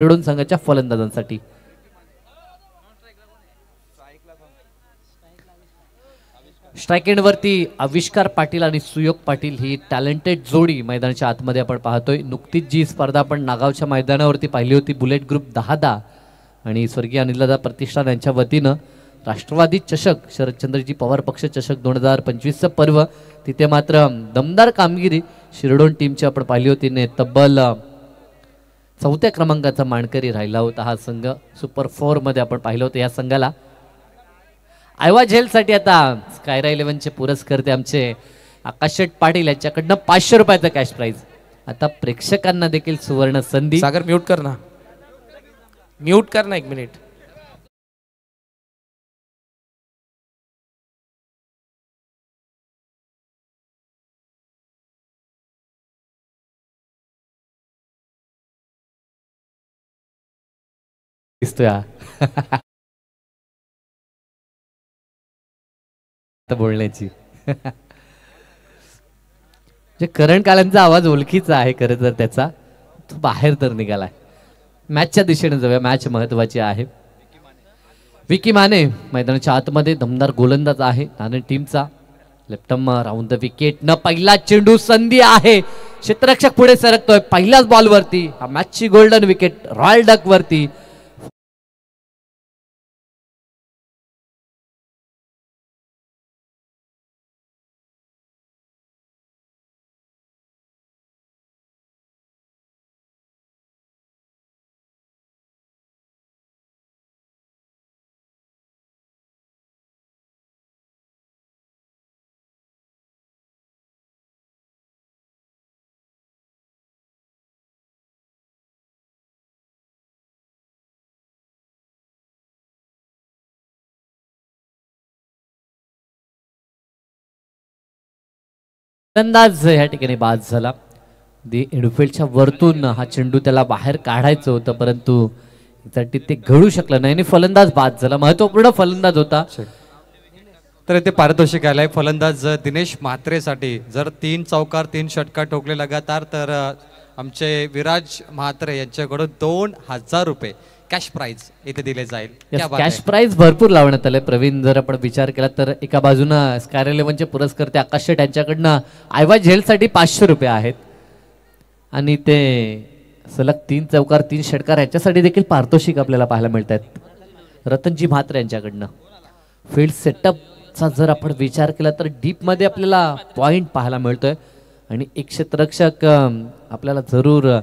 शिरडोन संघाच्या फलंदाजांसाठी strike and वरती आविष्कार पाटील आणि सुयोग पाटील ही टॅलेंटेड जोडी मैदानाच्या आतमध्ये आपण पाहतोय। नुकतीच जी स्पर्धा आपण नागावच्या मैदानावरती पाहिली होती, बुलेट ग्रुप 10-10 आणि स्वर्गीय अनिलदादा प्रतिष्ठान यांच्या वतीनं राष्ट्रवादी चषक शरदचंद्रजी पवार पक्ष चषक 2025 चं पर्व, तिथे मात्र दमदार कामगिरी शिरडोन टीमची आपण पाहिली होती ने तब्बल 4थ्या क्रमांकाचा मानकरी राहिला होता हा संघ। सुपर 4 मध्ये आपण पाहिलं होतं या संघाला। आयवा झेलसाठी आता स्कायरा 11 चे पुरस्कर्ते आमचे आकाश शेठ पाटील यांच्याकडनं 500 रुपयाचं कॅश प्राइज। आता प्रेक्षकांना देखील सुवर्ण संधी। सागर म्यूट कर ना, म्यूट कर ना 1 मिनिट। दिसतोय बोलण्याची जे करण कालांचा आवाज ओळखीचा आहे खरं तर त्याचा, तो बाहेर तर निघालाय। मॅचच्या दिशेने जाऊया, मॅच महत्वाची आहे। विकी माने मैदानाच्या आतमध्ये दमदार गोलंदाज आहे नाणे टीमचा। Left arm round the wicket न पहिला चेंडू संधी आहे, क्षेत्ररक्षक पुढे सरकतोय पहिल्याच बॉल वरती। हा मॅचची गोल्डन विकेट रॉयल डक वरती। अंदाज या ठिकाणी बाद झाला। एडफिल्डच्या वरतून हा चेंडू त्याला बाहेर काढायचं होतं, परंतु त्यासाठी ते घडू शकलं नाही आणि फलंदाज बाद झाला। महत्वपूर्ण फलंदाज होता। तर इथे पारितोषिक आलंय फलंदाज दिनेश म्हात्रेसाठी। जर 3 चौकार 3 षटकार ठोकले लगातार तर आमचे विराज म्हात्रे यांच्याकडून 2000 रुपये कॅश प्राइज इथे दिले जाईल। कॅश प्राइज भरपूर लावण्यात आले प्रवीण। जर आपण विचार केला तर एका बाजूनं स्कायर 11 चे पुरस्कर्ते आकाश शेठ यांच्याकडनं आयवा झेलसाठी 500 रुपये आहेत आणि ते सलग 3 चौकार 3 षटकार याच्यासाठी देखील पारितोषिक आपल्याला पाहायला मिळत आहेत रतनजी म्हात्रे यांच्याकडनं। फील्ड सेटअपचा जर आपण विचार केला तर डीप मध्ये आपल्याला पॉइंट पाहायला मिळतोय आणि एक क्षेत्ररक्षक आपल्याला जरूर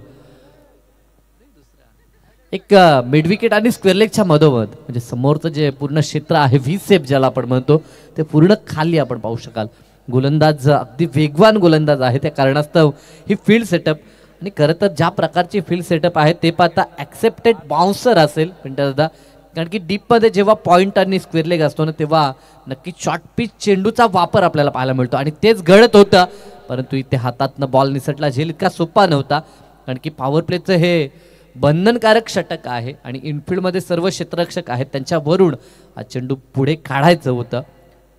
एक मिड विकेट आणि स्क्वेअर लेगच्या मधोमध म्हणजे समोरचं जे पूर्ण क्षेत्र आहे व्ही सेप ज्याला आपण म्हणतो ते पूर्ण खाली आपण पाहू शकाल। गोलंदाज अगदी वेगवान गोलंदाज आहे, त्या कारणास्तव ही फील्ड सेटअप आणि खरं तर ज्या प्रकारची फील्ड सेटअप आहे ते पाहता ऍक्सेप्टेड बाउन्सर असेल पिंटर दादा, कारण की डीपमध्ये जेव्हा पॉइंट आणि स्क्वेअर लेग असतो ना तेव्हा नक्की शॉर्ट पिच चेंडूचा वापर आपल्याला पाहायला मिळतो आणि तेच घडत होतं। परंतु इथे हातातनं बॉल निसटला, झेल इतका सोपा नव्हता कारण की पॉवर प्लेचं हे बंधनकारक षटक आहे आणि इनफिल्डमध्ये सर्व क्षेत्ररक्षक आहेत, त्यांच्यावरून हा चेंडू पुढे काढायचं होतं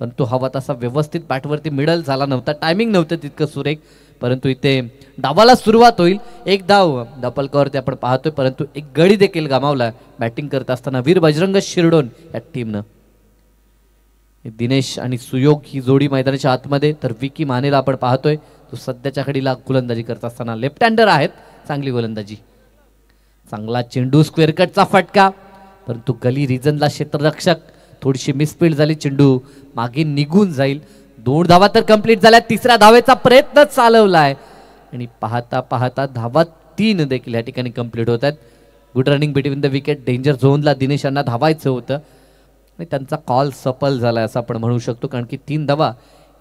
परंतु हवा तसा व्यवस्थित बॅटवरती मिडल झाला नव्हता, टायमिंग नव्हतं तितकं सुरेख। परंतु इथे डावाला सुरुवात होईल, एक धाव डपलकॉवरती आपण पाहतोय परंतु एक गडी देखील गमावला बॅटिंग करत असताना वीर बजरंग शिरडोन या टीमनं। दिनेश आणि सुयोग ही जोडी मैदानाच्या आतमध्ये, तर विकी मानेला आपण पाहतोय तो सध्याच्या घडीला गोलंदाजी करत असताना लेफ्ट हँडर आहेत, चांगली गोलंदाजी। चांगला चेंडू स्क्वेअर कटचा फटका परंतु गली रिजनला क्षेत्ररक्षक थोडीशी मिसफील्ड झाली, चेंडू मागे निघून जाईल। 2 धावा तर कंप्लीट झाल्या, 3ऱ्या धावेचा प्रयत्न चालवलाय आणि पाहता पाहता धावा 3 देखील या ठिकाणी कंप्लीट होत आहेत। Good running between the wicket, danger झोनला दिनेश यांना धावायचं होतं आणि त्यांचा कॉल सफल झालाय असं आपण म्हणू शकतो कारण की 3 धावा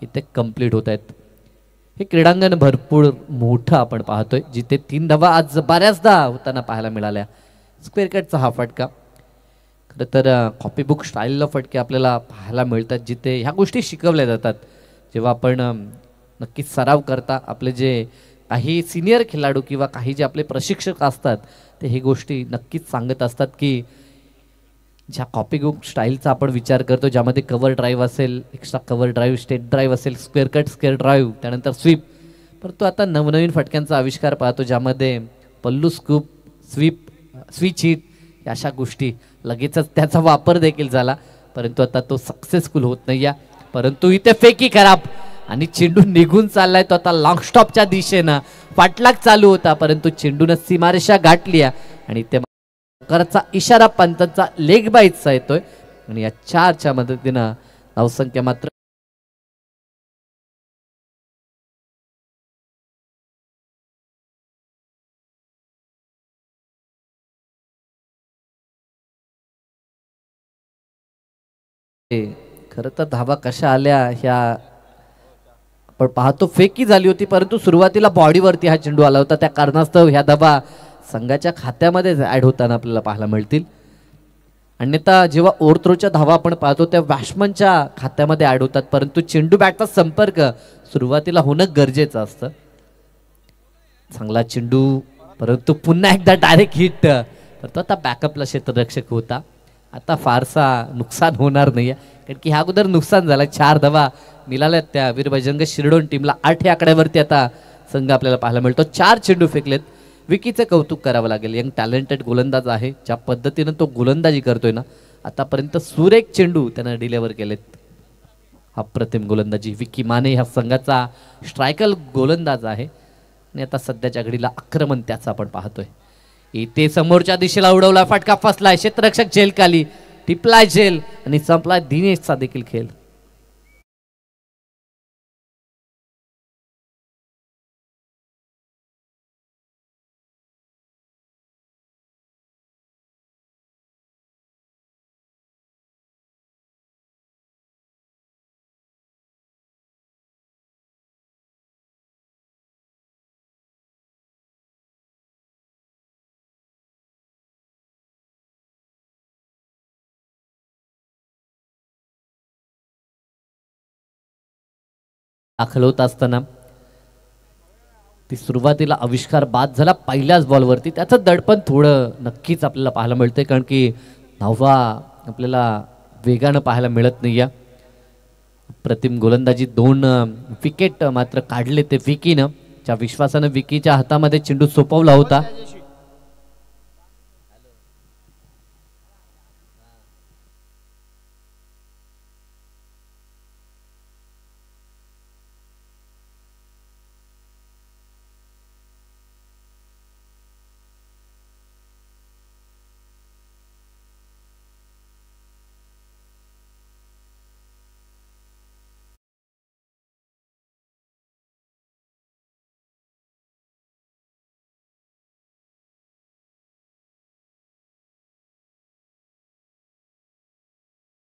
इथे कंप्लीट होत आहेत। हे क्रीडांगण भरपूर मोठं आपण पाहतोय जिथे 3 धावा आज बऱ्याचदा होताना पाहायला मिळाल्या। स्क्वेअर कटचा हा फटका खरं तर कॉपीबुक स्टाईलला फटके आपल्याला पाहायला मिळतात जिथे ह्या गोष्टी शिकवल्या जातात। जेव्हा आपण नक्कीच सराव करता आपले जे काही सिनियर खेळाडू किंवा काही जे आपले प्रशिक्षक असतात ते हे गोष्टी नक्कीच सांगत असतात की ज्या कॉपीबुक स्टाईलचा आपण विचार करतो ज्यामध्ये कव्हर ड्राईव्ह असेल, extra cover drive, state drive असेल, स्क्वेअर कट स्क्वेअर ड्राईव्ह, त्यानंतर स्वीप, परंतु आता नवनवीन फटक्यांचा आविष्कार पाहतो ज्यामध्ये पल्लू स्कूप, स्वीप स्विच हिट अशा गोष्टी लगेचच त्याचा वापर देखील झाला, परंतु आता तो सक्सेसफुल होत नाही या. परंतु इथे फेकी खराब आणि चेंडू निघून चाललाय तो आता लॉंग स्टॉपच्या दिशेनं. पाठलाग चालू होता परंतु चेंडूनं सीमारेषा गाठली आणि ते करचा इशारा पंतांचा लेग बाईटचा येतोय आणि या 4च्या मदतीनं धावसंख्या मात्र खरं तर धावा कशा आल्या ह्या आपण पाहतो. फेकी झाली होती परंतु सुरुवातीला बॉडीवरती हा चेंडू आला होता, त्या कारणास्तव ह्या धावा संघाच्या खात्यामध्ये ऍड होताना आपल्याला पाहायला मिळतील. अन्यथा जेव्हा ओव्हरथ्रोच्या धावा आपण पाहतो त्या बॅट्समनच्या खात्यामध्ये ऍड होतात, परंतु चेंडू बॅटचा संपर्क सुरुवातीला होणं गरजेचं असतं. चांगला चेंडू परंतु पुन्हा एकदा डायरेक्ट हिट, तर तो आता बॅकअपला क्षेत्ररक्षक होता. आता फारसा नुकसान होणार नाही कारण की ह्या अगोदर नुकसान झालं. 4 धावा मिळाल्यात त्या वीर बजरंग शिरडोन टीमला. 8 या आकड्यावरती आता संघ आपल्याला पाहायला मिळतो. 4 चेंडू फेकलेत. विकीचं कौतुक करावं लागेल. यंग टॅलेंटेड गोलंदाज आहे, ज्या पद्धतीनं तो गोलंदाजी करतोय ना आतापर्यंत सुरेख चेंडू त्यानं डिलेव्हर केलेत. अप्रतिम गोलंदाजी. विकी माने ह्या संघाचा स्ट्रायकर गोलंदाज आहे आणि आता सध्याच्या घडीला आक्रमण त्याचं आपण पाहतोय. इथे समोरच्या दिशेला उडवला, फटका फसलाय, क्षेत्ररक्षक झेल खाली, टिपलाय झेल आणि संपलाय दिनेशचा देखील खेळ. दाखल होत असताना ती सुरुवातीला आविष्कार बाद झाला पहिल्याच बॉलवरती. त्याचं दडपण थोडं नक्कीच आपल्याला पाहायला मिळतंय कारण की धावा आपल्याला वेगानं पाहायला मिळत नाही या. प्रतिम गोलंदाजी. 2 विकेट मात्र काढले ते विकीनं. ज्या विश्वासानं विकीच्या हातामध्ये चेंडू सोपवला होता.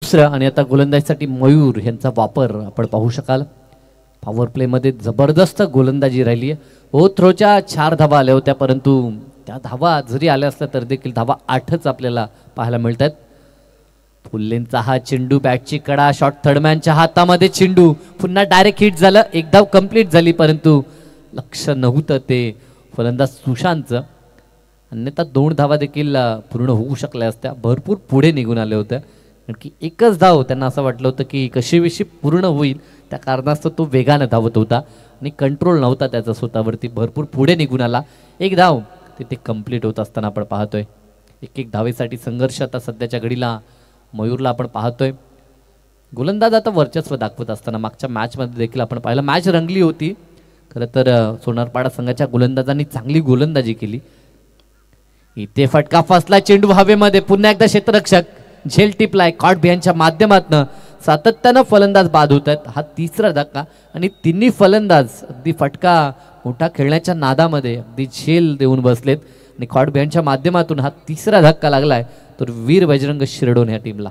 दुसरं आणि आता गोलंदाजीसाठी मयूर यांचा वापर आपण पाहू शकाल. पॉवर प्लेमध्ये जबरदस्त गोलंदाजी राहिली आहे. ओ थ्रोच्या 4 धावा आल्या होत्या परंतु त्या धावा जरी आल्या असल्या तर देखील धावा 8च आपल्याला पाहायला मिळतात. फुल्लेंचा हा चेंडू, बॅटची कडा, शॉट थर्डमॅनच्या हातामध्ये चेंडू, पुन्हा डायरेक्ट हिट झालं. एक धाव कंप्लीट झाली परंतु लक्ष नव्हतं ते फलंदाज सुशांतचं. अन्यथा 2 धावा देखील पूर्ण होऊ शकल्या असत्या. भरपूर पुढे निघून आले होते कारण की एकच धाव त्यांना असं वाटलं होतं की कशीविशी पूर्ण होईल, त्या कारणास्तव तो वेगानं धावत होता आणि कंट्रोल नव्हता त्याचा स्वतःवरती. भरपूर पुढे निघून आला. एक धाव तिथे कंप्लीट होत असताना आपण पाहतोय. एक धावेसाठी संघर्ष आता सध्याच्या घडीला मयूरला आपण पाहतोय. गोलंदाज आता वर्चस्व दाखवत असताना मागच्या मॅचमध्ये देखील आपण पाहिलं, मॅच रंगली होती. खरं तर सोनारपाडा संघाच्या गोलंदाजांनी चांगली गोलंदाजी केली. इथे फटका फसला, चेंडू हवेमध्ये, पुन्हा एकदा क्षेत्ररक्षक झेल टिपलाय. कॉट बिहाइंडच्या माध्यमातून सातत्यानं फलंदाज बाद होत आहेत. हा 3रा धक्का आणि तिन्ही फलंदाज अगदी फटका मोठा खेळण्याच्या नादामध्ये अगदी झेल देऊन बसलेत आणि कॉट बिहाइंडच्या माध्यमातून हा 3रा धक्का लागलाय तर वीर बजरंग शिरडोन ह्या टीमला.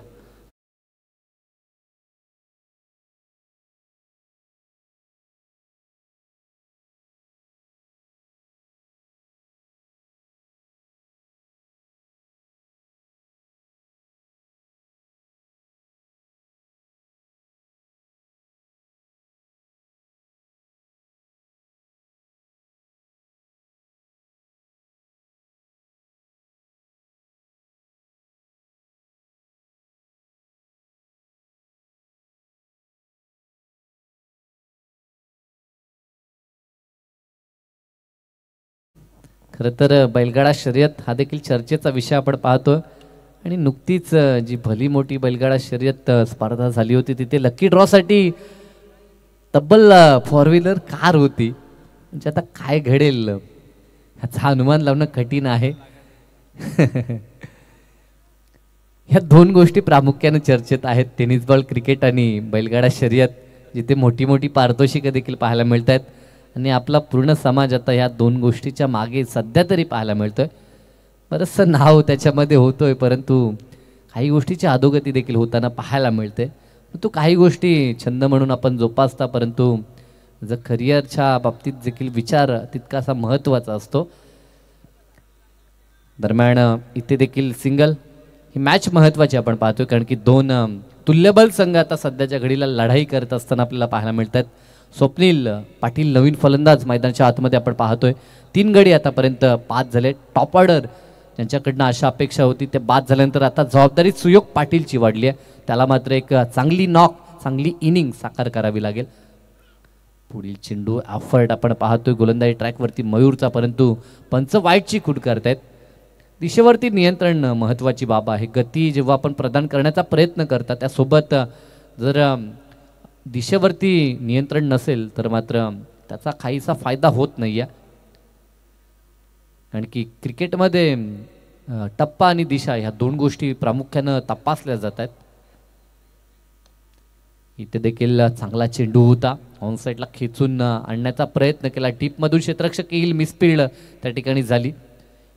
खरं तर बैलगाडा शर्यत हा देखील चर्चेचा विषय आपण पाहतो आणि नुकतीच जी भली मोठी बैलगाडा शर्यत स्पर्धा झाली होती तिथे लकी ड्रॉसाठी तब्बल फोर व्हीलर कार होती. म्हणजे आता काय घडेल ह्याचा अनुमान लावणं कठीण आहे. ह्या दोन गोष्टी प्रामुख्याने चर्चेत आहेत, टेनिस बॉल क्रिकेट आणि बैलगाडा शर्यत, जिथे मोठी मोठी पारितोषिकं देखील पाहायला मिळत आहेत. आणि आपला पूर्ण समाज आता ह्या दोन गोष्टीच्या मागे सध्या तरी पाहायला मिळतोय. बरंचसं नाव त्याच्यामध्ये होतोय, परंतु काही गोष्टीची अधोगती देखील होताना पाहायला मिळते. तो काही गोष्टी छंद म्हणून आपण जोपासता, परंतु जर करिअरच्या बाबतीत देखील विचार तितकासा महत्त्वाचा असतो. दरम्यान इथे देखील सिंगल ही मॅच महत्त्वाची आपण पाहतोय, कारण की दोन तुल्यबल संघ आता सध्याच्या घडीला लढाई करत असताना आपल्याला पाहायला मिळतात. स्वप्नील पाटील नवीन फलंदाज मैदानाच्या आतमध्ये आपण पाहतोय. 3 गडी आतापर्यंत बाद झाले. टॉप ऑर्डर ज्यांच्याकडनं अशा अपेक्षा होती ते बाद झाल्यानंतर आता जबाबदारी सुयोग पाटीलची वाढली आहे. त्याला मात्र एक चांगली नॉक, चांगली इनिंग साकार करावी लागेल. पुढील चेंडू एफर्ट आपण पाहतोय गोलंदाजी ट्रॅकवरती मयूरचा, परंतु पंच वाईटची खूट करतायत. दिशेवरती नियंत्रण महत्त्वाची बाब आहे. गती जेव्हा आपण प्रदान करण्याचा प्रयत्न करता त्यासोबत जर दिशेवरती नियंत्रण नसेल तर मात्र त्याचा काहीसा फायदा होत नाही आहे. कारण की क्रिकेटमध्ये टप्पा आणि दिशा ह्या दोन गोष्टी प्रामुख्यानं तपासल्या जातात. इथे देखील चांगला चेंडू होता, ऑन साईडला खेचून आणण्याचा प्रयत्न केला. डीपमधून क्षेत्ररक्षक येईल, मिसफिल्ड त्या ठिकाणी झाली.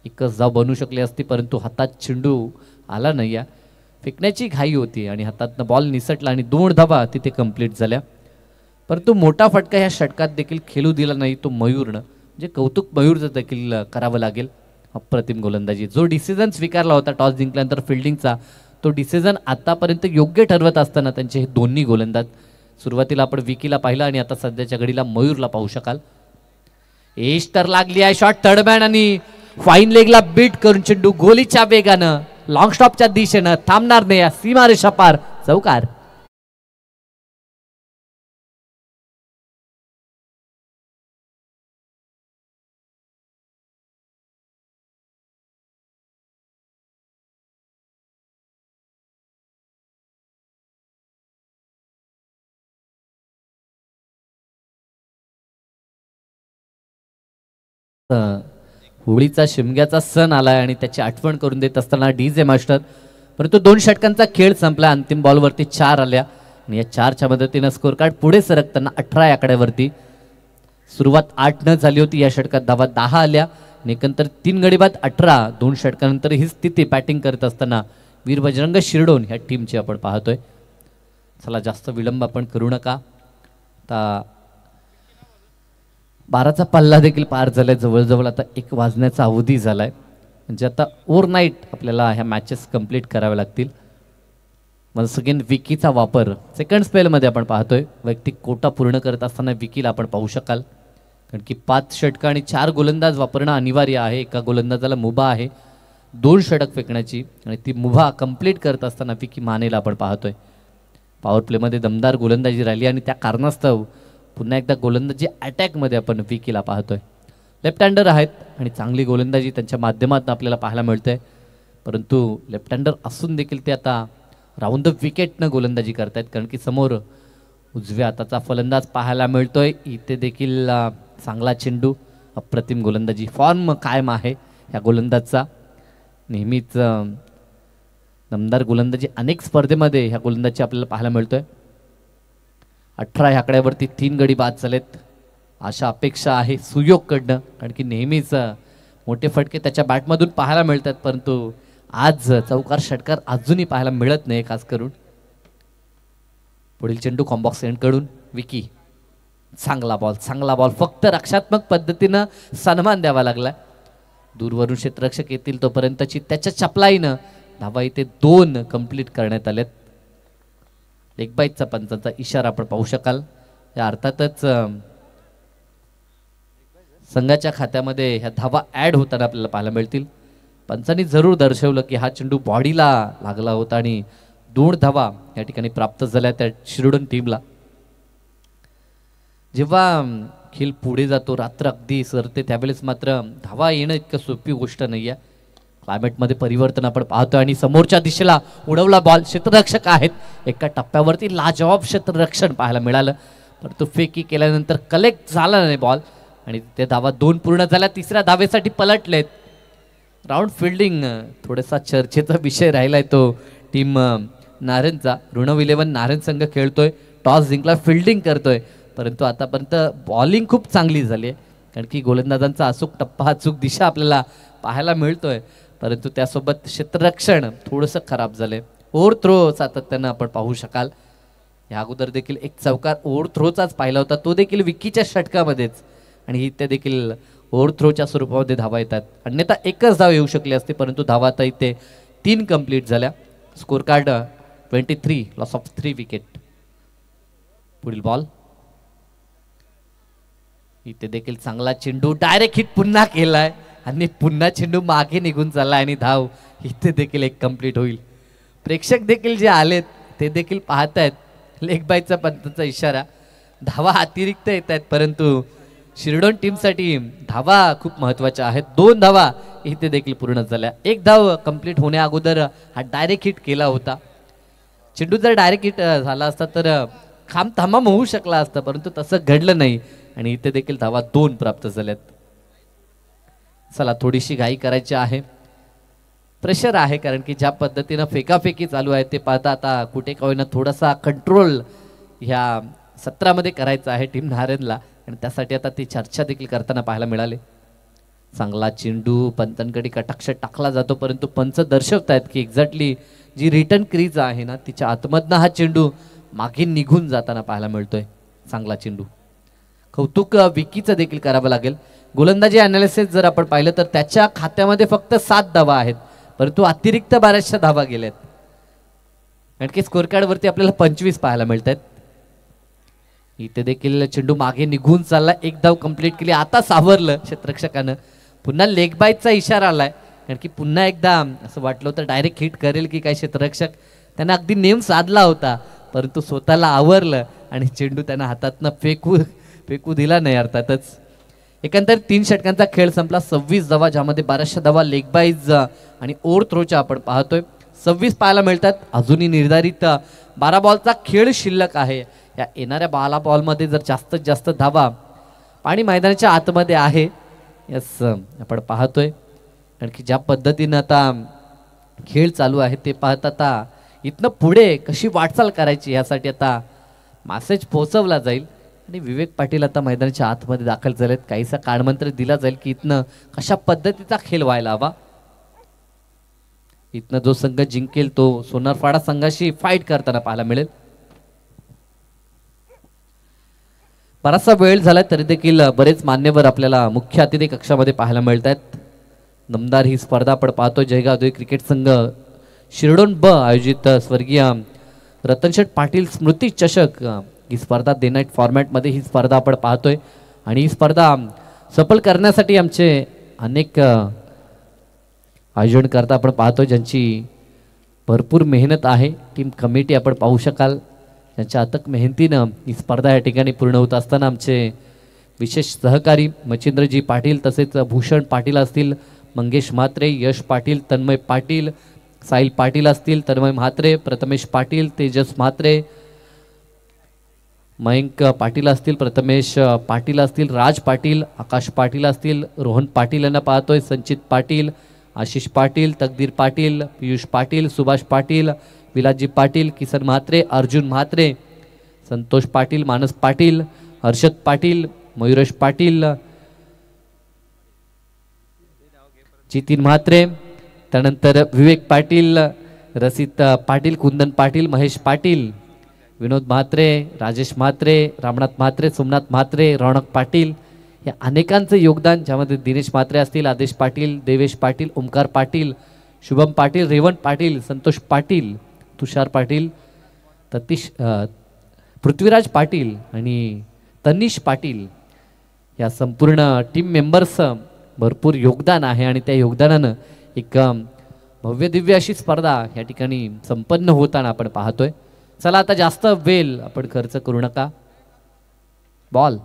एकच धाव बनू शकली असती, परंतु हातात चेंडू आला नाही आहे. फेकण्याची घाई होती आणि हातातनं बॉल निसटला आणि 2 धावा तिथे कंप्लीट झाल्या. परंतु मोठा फटका ह्या षटकात देखील खेळू दिला नाही तो मयूरनं. म्हणजे कौतुक मयूरचं देखील करावं लागेल. अप्रतिम गोलंदाजी, जो डिसिजन स्वीकारला होता टॉस जिंकल्यानंतर फिल्डिंगचा, तो डिसिजन आतापर्यंत योग्य ठरवत असताना त्यांचे हे दोन्ही गोलंदाज, सुरुवातीला आपण विकीला पाहिलं आणि आता सध्याच्या घडीला मयूरला पाहू शकाल. एश तर लागली आहे, शॉट थर्डमॅन आणि फाईन लेगला बीट करून चेंडू गोलीच्या वेगानं लॉंग स्टॉपच्या दिशेनं थांबणार नाही, सीमारेषा पार चौकार. होळीचा शिमग्याचा सण आलाय आणि त्याची आठवण करून देत असताना डीजे मास्टर, परंतु 2 षटकांचा खेळ संपला. अंतिम बॉलवरती 4 आल्या आणि या 4च्या मदतीनं स्कोर कार्ड पुढे सरकताना 18 आकड्यावरती. सुरुवात 8 न झाली होती, या षटकात धावा 10 आल्या आणि एकंदर 3 गडी बाद 18. 2 षटकानंतर ही स्थिती बॅटिंग करत असताना वीर बजरंग शिरडोन ह्या टीमची आपण पाहतोय. चला जास्त विलंब आपण करू नका. आता 12चा पल्ला देखील पार झालाय. जवळजवळ आता 1 वाजण्याचा अवधी झालाय. म्हणजे आता ओव्हरनाईट आपल्याला ह्या मॅचेस कंप्लीट कराव्या लागतील. वन्स अगेन विकीचा वापर सेकंड स्पेलमध्ये आपण पाहतोय. वैयक्तिक कोटा पूर्ण करत असताना विकीला आपण पाहू शकाल, कारण की 5 षटकं आणि 4 गोलंदाज वापरणं अनिवार्य आहे. एका गोलंदाजाला मुभा आहे 2 षटक फेकण्याची आणि ती मुभा कंप्लीट करत असताना विकी मानेला आपण पाहतोय. पॉवर प्लेमध्ये दमदार गोलंदाजी राहिली आणि त्या कारणास्तव पुन्हा एकदा गोलंदाजी अटॅकमध्ये आपण विकीला पाहतोय. लेफ्ट हँडर आहेत आणि चांगली गोलंदाजी त्यांच्या माध्यमातून आपल्याला पाहायला मिळते. परंतु लेफ्ट हँडर असून देखील ते आता राऊंड द विकेटनं गोलंदाजी करतायत, कारण की समोर उजव्या हाताचा फलंदाज पाहायला मिळतोय. इथे देखील चांगला चेंडू, अप्रतिम गोलंदाजी, फॉर्म कायम आहे ह्या गोलंदाजचा. नेहमीच दमदार गोलंदाजी अनेक स्पर्धेमध्ये ह्या गोलंदाजी आपल्याला पाहायला मिळतोय. 18 ह्या आकड्यावरती 3 गडी बाद झालेत. अशा अपेक्षा आहे सुयोगकडनं, कारण की नेहमीच मोठे फटके त्याच्या बॅटमधून पाहायला मिळतात, परंतु आज चौकार षटकार अजूनही पाहायला मिळत नाही खास करून. पुढील चेंडू कॉम्बॉक्स एंडकडून विकी, चांगला बॉल, फक्त रक्षात्मक पद्धतीनं सन्मान द्यावा लागला. दूरवरून क्षेत्ररक्षक येतील तोपर्यंतची त्याच्या चपलाईनं धावा इथे 2 कंप्लीट करण्यात आलेत. लेग बाईटचा पंचांचा इशारा आपण पाहू शकाल. या अर्थातच संघाच्या खात्यामध्ये ह्या धावा ॲड होताना आपल्याला पाहायला मिळतील. पंचांनी जरूर दर्शवलं की हा चेंडू बॉडीला लागला होता आणि 2 धावा या ठिकाणी प्राप्त झाल्या त्या शिरडोन टीमला. जेव्हा खेळ पुढे जातो, रात्र अगदी सरते, त्यावेळेस मात्र धावा येणं इतकं सोपी गोष्ट नाही आहे. क्लायमेटमध्ये परिवर्तन आपण पाहतोय आणि समोरच्या दिशेला उडवला बॉल. क्षेत्ररक्षक आहेत, एका टप्प्यावरती लाजवाब क्षेत्ररक्षण पाहायला मिळालं, परंतु फेकी केल्यानंतर कलेक्ट झाला नाही बॉल आणि ते धावा 2 पूर्ण झाल्या. तिसऱ्या धावेसाठी पलटलेत. राऊंड फिल्डिंग थोडासा चर्चेचा विषय राहिलाय तो टीम नारायणचा. ऋणव 11 नारायण संघ खेळतोय, टॉस जिंकला, फिल्डिंग करतोय, परंतु आतापर्यंत बॉलिंग खूप चांगली झाली आहे. कारण की गोलंदाजांचा अचूक टप्पा, अचूक दिशा आपल्याला पाहायला मिळतोय, परंतु त्यासोबत क्षेत्ररक्षण थोडंसं खराब झालंय. ओव्हर थ्रो सातत्यानं आपण पाहू शकाल. या अगोदर देखील एक चौकार ओव्हर थ्रोचाच पाहिला होता, तो देखील विकीच्या षटकामध्येच, आणि इथे देखील ओव्हर थ्रोच्या स्वरूपामध्ये धावा येतात. अन्यथा एकच धाव येऊ शकली असते, परंतु धावा आता इथे 3 कंप्लीट झाल्या. Score card 23, loss of 3 wicket. पुढील बॉल. इथे देखील चांगला चेंडू, डायरेक्ट हिट पुन्हा केलाय आणि पुन्हा चेंडू मागे निघून चालला आणि धाव इथे देखील एक कंप्लीट होईल. प्रेक्षक देखील जे आलेत ते देखील पाहतायत. लेग बायचा पंचांचा इशारा. धावा अतिरिक्त येत आहेत, परंतु शिरडोन टीमसाठी धावा खूप महत्त्वाच्या आहेत. 2 धावा इथे देखील पूर्ण झाल्या. 1 धाव कंप्लीट होण्या अगोदर हा डायरेक्ट हिट केला होता. चेंडू जर डायरेक्ट हिट झाला असता तर थांबाम होऊ शकला असता, परंतु तसं घडलं नाही आणि इथे देखील धावा 2 प्राप्त झाल्यात. चला, थोडीशी घाई करायची आहे, प्रेशर आहे, कारण की ज्या पद्धतीनं फेकाफेकी चालू आहे ते पाहता आता कुठे का होईना थोडासा कंट्रोल ह्या सत्रामध्ये करायचा आहे टीम नारायणला, आणि त्यासाठी आता ती चर्चा देखील करताना पाहायला मिळाले. चांगला चेंडू पंचांकडे कटाक्ष टाकला जातो, परंतु पंच दर्शवतायत की एक्झॅक्टली जी रिटर्न क्रीज आहे ना तिच्या आतमधनं हा चेंडू मागे निघून जाताना पाहायला मिळतोय. चांगला चेंडू. कौतुक विकीचं देखील करावं लागेल. गोलंदाजी अनालिसिस जर आपण पाहिलं तर त्याच्या खात्यामध्ये फक्त 7 धावा आहेत, परंतु अतिरिक्त बऱ्याचशा धावा गेल्यात. आणखी स्कोर कार्डवरती आपल्याला 25 पाहायला मिळत आहेत. इथे देखील चेंडू मागे निघून चालला. 1 धाव कंप्लीट केली. आता सावरलं क्षेत्ररक्षकानं. पुन्हा लेग बायचा इशारा आलाय, कारण की पुन्हा एकदा असं वाटलं होतं डायरेक्ट हिट करेल की काय क्षेत्ररक्षक. त्यांना अगदी नेम साधला होता, परंतु स्वतःला आवरलं आणि चेंडू त्यांना हातातनं फेकू दिला नाही. अर्थातच एकंदर 3 षटकांचा खेळ संपला. 26 धावा, ज्यामध्ये 1200 धावा लेग बाईज आणि ओव्हर थ्रोच्या आपण पाहतोय. 26 पाहायला मिळतात. अजूनही निर्धारित 12 बॉलचा खेळ शिल्लक आहे. या येणाऱ्या 12 बॉलमध्ये जर जास्तीत जास्त धावा पाणी मैदानाच्या आतमध्ये आहे, यस आपण पाहतोय. कारण की ज्या पद्धतीनं आता खेळ चालू आहे ते पाहता आता इथनं पुढे कशी वाटचाल करायची यासाठी आता मेसेज पोहोचवला जाईल. आणि विवेक पाटील आता मैदानाच्या आतमध्ये दाखल झालेत. काहीसा काळमंत्र दिला जाईल की इथनं कशा पद्धतीचा खेळ व्हायला हवा. इथनं जो संघ जिंकेल तो सोनारपाडा संघाशी फाईट करताना पाहायला मिळेल. बराचसा वेळ झाला तरी देखील बरेच मान्यवर आपल्याला मुख्य अतिथी कक्षामध्ये पाहायला मिळत आहेत. दमदार ही स्पर्धा आपण पाहतोय. जयगाव क्रिकेट संघ शिरडोन ब आयोजित स्वर्गीय रतनशेठ पाटील स्मृती चषक ही स्पर्धा डे नाईट फॉर्मॅटमध्ये ही स्पर्धा आपण पाहतोय. आणि ही स्पर्धा सफल करण्यासाठी आमचे अनेक आयोजनकर्ता आपण पाहतोय, ज्यांची भरपूर मेहनत आहे. टीम कमिटी आपण पाहू शकाल, त्यांच्या अथक मेहनतीनं ही स्पर्धा या ठिकाणी पूर्ण होत असताना आमचे विशेष सहकारी मच्छिंद्रजी पाटील, तसेच भूषण पाटील असतील, मंगेश म्हात्रे, यश पाटील, तन्मय पाटील, साहिल पाटील असतील, तन्मय म्हात्रे, प्रथमेश पाटील, तेजस म्हात्रे, मयंक पाटील असतील, प्रथमेश पाटील असतील, राज पाटील, आकाश पाटील असतील, रोहन पाटील यांना पाहतोय, संचित पाटील, आशिष पाटील, तकदीर पाटील, पियुष पाटील, सुभाष पाटील, विलाजी पाटील, किसन म्हात्रे, अर्जुन म्हात्रे, संतोष पाटील, मानस पाटील, हर्षद पाटील, मयुरेश पाटील, जितीन म्हात्रे, त्यानंतर विवेक पाटील, रसित पाटील, कुंदन पाटील, महेश पाटील, विनोद म्हात्रे, राजेश म्हात्रे, रामनाथ म्हात्रे, सोमनाथ म्हात्रे, रौनक पाटील, या अनेकांचं योगदान, ज्यामध्ये दिनेश म्हात्रे असतील, आदेश पाटील, देवेश पाटील, ओमकार पाटील, शुभम पाटील, रेवंत पाटील, संतोष पाटील, तुषार पाटील, पृथ्वीराज पाटील आणि तनिष पाटील, या संपूर्ण टीम मेंबर्स भरपूर योगदान आहे. आणि त्या योगदानानं एक भव्य दिव्य अशी स्पर्धा या ठिकाणी संपन्न होताना आपण पाहतोय. चला, आता जास्त वेळ आपण खर्च करू नका. बॉल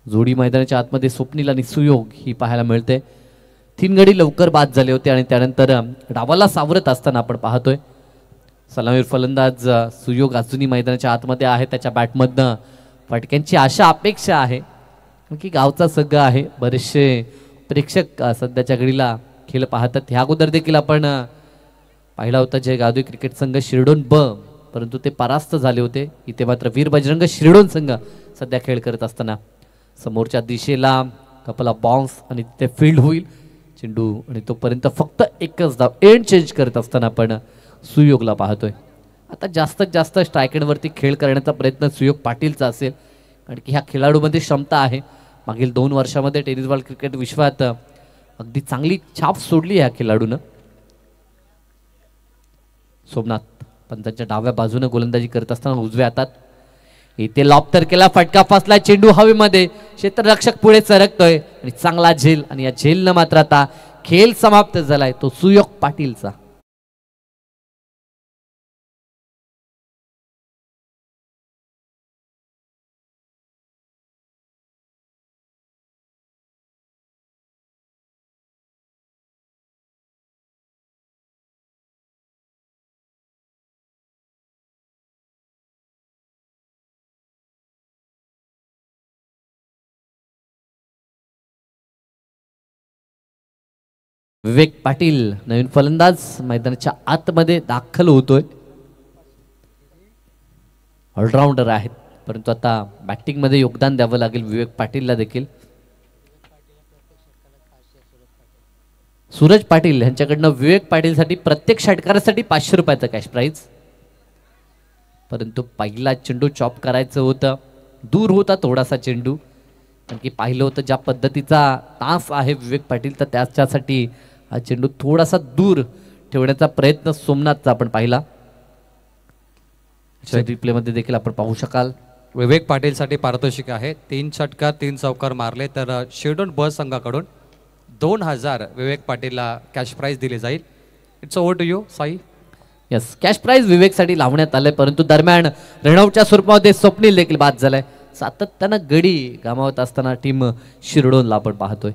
जोडी मैदानाच्या आतमध्ये स्वप्नील आणि सुयोग ही पाहायला मिळते. 3 गडी लवकर बाद झाले होते आणि त्यानंतर डावाला सावरत असताना आपण पाहतोय सलामीर फलंदाज सुयोग अजूनही मैदानाच्या आतमध्ये आहे. त्याच्या बॅटमधनं फटक्यांची आशा अपेक्षा आहे की गावचा संघ आहे. बरेचसे प्रेक्षक सध्याच्या घडीला खेळ पाहतात. ह्या अगोदर देखील आपण पाहिला होता जय गावदेवी क्रिकेट संघ शिरडोन ब, परंतु ते परास्त झाले होते. इथे मात्र वीर बजरंग शिरडोन संघ सध्या खेळ करत असताना समोरच्या दिशेला कपला बाउन्स आणि तिथे फील्ड होईल चेंडू आणि तोपर्यंत फक्त एकच धाव एंड चेंज करत असताना आपण सुयोगला पाहतोय. आता जास्तीत जास्त स्ट्रायकेडवरती खेळ करण्याचा प्रयत्न सुयोग पाटीलचा असेल कारण की ह्या खेळाडूमध्ये क्षमता आहे. मागील 2 वर्षामध्ये टेनिस बॉल क्रिकेट विश्वात अगदी चांगली छाप सोडली ह्या खेळाडूनं. सोमनाथ पंतांच्या डाव्या बाजूने गोलंदाजी करत असताना उजव्या हातात इथे लॉब केला फटका फसला चेंडू हवेमध्ये क्षेत्ररक्षक पुढे सरकतोय आणि चांगला झेल आणि या झेलनं मात्र आता खेळ समाप्त झालाय तो सुयोग पाटीलचा. विवेक पाटील नवीन फलंदाज मैदानाच्या आतमध्ये दाखल होतोय. ऑलराऊंडर आहेत परंतु आता बॅटिंग मध्ये योगदान द्यावं लागेल विवेक पाटीलला देखील. सूरज पाटील यांच्याकडनं विवेक पाटीलसाठी प्रत्येक षटकारासाठी 500 रुपयाचं कॅश प्राइज. परंतु पहिला चेंडू चॉप करायचं होतं, दूर होता थोडासा चेंडू कारण की पाहिलं होतं ज्या पद्धतीचा तास आहे विवेक पाटील तर त्याच्यासाठी हा चेंडू थोडासा दूर ठेवण्याचा प्रयत्न सोमनाथचा आपण पाहिला. रिप्ले मध्ये देखील आपण पाहू शकाल. विवेक पाटीलसाठी पारितोषिक आहे. 3 षटकार 3 चौकार मारले तर शिरडोन ब संघाकडून 2000 विवेक पाटीलला कॅश प्राइज दिले जाईल. It's over to you Sai. Yes, cash prize विवेकसाठी लावण्यात आलंय परंतु दरम्यान रनआउटच्या स्वरूपामध्ये स्वप्नील देखील बाद झालाय. सातत्यानं गडी गमावत असताना टीम शिरडोनला आपण पाहतोय.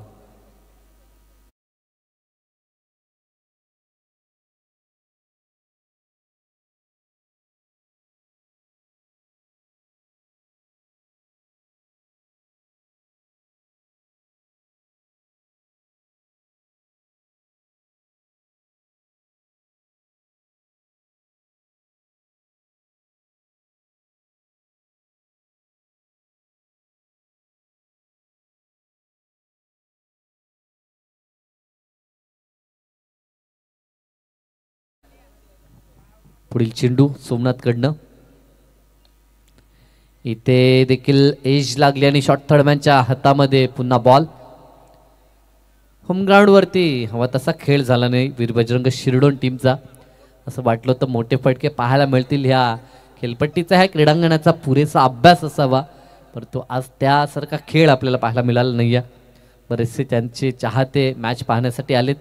पुढील चेंडू सोमनाथकडनं इथे देखील एज लागली आणि शॉर्ट थर्डमॅनच्या हातामध्ये पुन्हा बॉल. होमग्राऊंड वरती हवा तसा खेळ झाला नाही वीर बजरंग शिरडोन टीमचा. असं वाटलं तर मोठे फटके पाहायला मिळतील. ह्या खेळपट्टीचा ह्या क्रीडांगणाचा पुरेसा अभ्यास असावा परंतु आज त्यासारखा खेळ आपल्याला पाहायला मिळाला नाही आहे. बरेचसे त्यांचे चाहते मॅच पाहण्यासाठी आलेत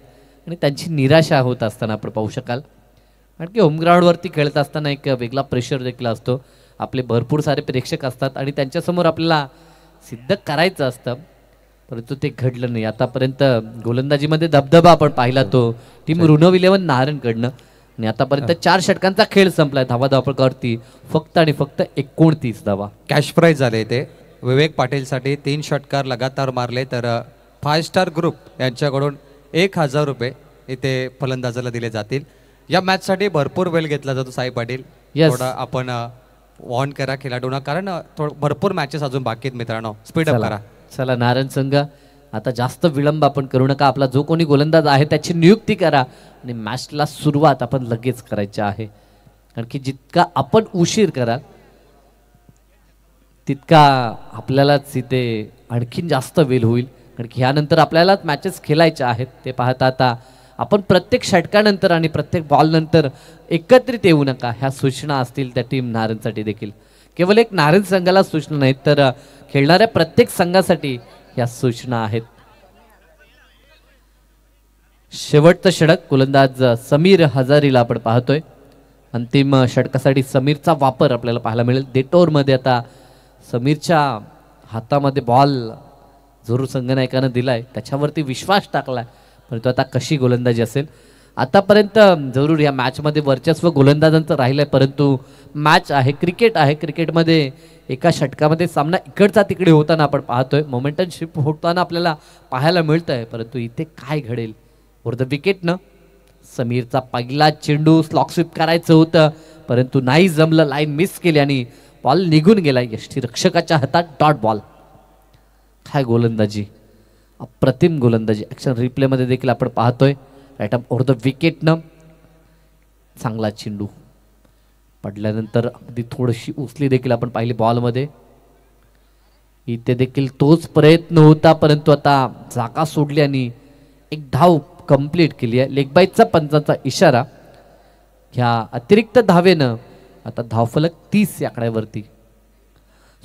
आणि त्यांची निराशा होत असताना आपण पाहू शकाल कारण की होमग्राऊंडवरती खेळत असताना एक वेगळा प्रेशर देखील असतो. आपले भरपूर सारे प्रेक्षक असतात आणि त्यांच्यासमोर आपल्याला सिद्ध करायचं असतं परंतु ते घडलं नाही. आतापर्यंत गोलंदाजीमध्ये धबधबा आपण पाहिला तो टीम ऋणव 11 नारायणकडनं आणि आतापर्यंत 4 षटकांचा खेळ संपलाय. धावा धावपळकावरती फक्त आणि फक्त 29 धावा. कॅश प्राइज झाले ते विवेक पाटीलसाठी 3 षटकार लगातार मारले तर 5 स्टार ग्रुप यांच्याकडून 1000 रुपये इथे फलंदाजाला दिले जातील. या मॅच साठी भरपूर वेळ घेतला जातो साई पाटील. थोडा आपण वॉर्न करा खेळाडूंना कारण भरपूर मॅचेस अजून बाकी आहेत मित्रांनो. स्पीडअप करा. चला नारायण संघ आता जास्त विलंब आपण करू नका. आपला जो कोणी गोलंदाज आहे त्याची नियुक्ती करा आणि मॅचला सुरुवात आपण लगेच करायची आहे कारण की जितका आपण उशीर कराल तितका आपल्यालाच इथे आणखीन जास्त वेळ होईल कारण की ह्यानंतर आपल्याला मॅचेस खेळायच्या आहेत. ते पाहता आता आपण प्रत्येक षटकानंतर आणि प्रत्येक बॉल नंतर एकत्रित येऊ नका ह्या सूचना असतील त्या टीम नारायणसाठी देखील. केवळ एक नारायण संघाला सूचना नाहीत तर खेळणाऱ्या प्रत्येक संघासाठी ह्या सूचना आहेत. शेवटचं षटक गोलंदाज समीर हजारीला आपण पाहतोय. अंतिम षटकासाठी समीरचा वापर आपल्याला पाहायला मिळेल. डेटोरमध्ये आता समीरच्या हातामध्ये बॉल जरूर संघनायकानं दिलाय, त्याच्यावरती विश्वास टाकलाय, परंतु आता कशी गोलंदाजी असेल. आतापर्यंत जरूर या मॅचमध्ये वर्चस्व गोलंदाजांचं राहिलंय, परंतु मॅच आहे, क्रिकेट आहे. क्रिकेटमध्ये एका षटकामध्ये सामना इकडचा तिकडे होताना आपण पाहतोय, मोमेंटम शिफ्ट होताना आपल्याला पाहायला मिळतंय, परंतु इथे काय घडेल. फॉर द विकेटनं समीरचा पहिला चेंडू स्लॉक स्वीप करायचं होतं, परंतु नाही जमलं, लाईन मिस केली आणि बॉल निघून गेला यष्टीरक्षकाच्या हातात. Dot ball. काय गोलंदाजी, अप्रतिम गोलंदाजी. ॲक्शन रिप्लेमध्ये देखील आपण पाहतोय. राईट अप ओव्हर द विकेटनं चांगला चेंडू पडल्यानंतर अगदी थोडीशी उचली देखील आपण पाहिली बॉलमध्ये. इथे देखील तोच प्रयत्न होता, परंतु आता जागा सोडली आणि एक धाव कंप्लीट केली आहे. लेग बाईचा पंचांचा इशारा. ह्या अतिरिक्त धावेनं आता धावफलक 30 आकड्यावरती.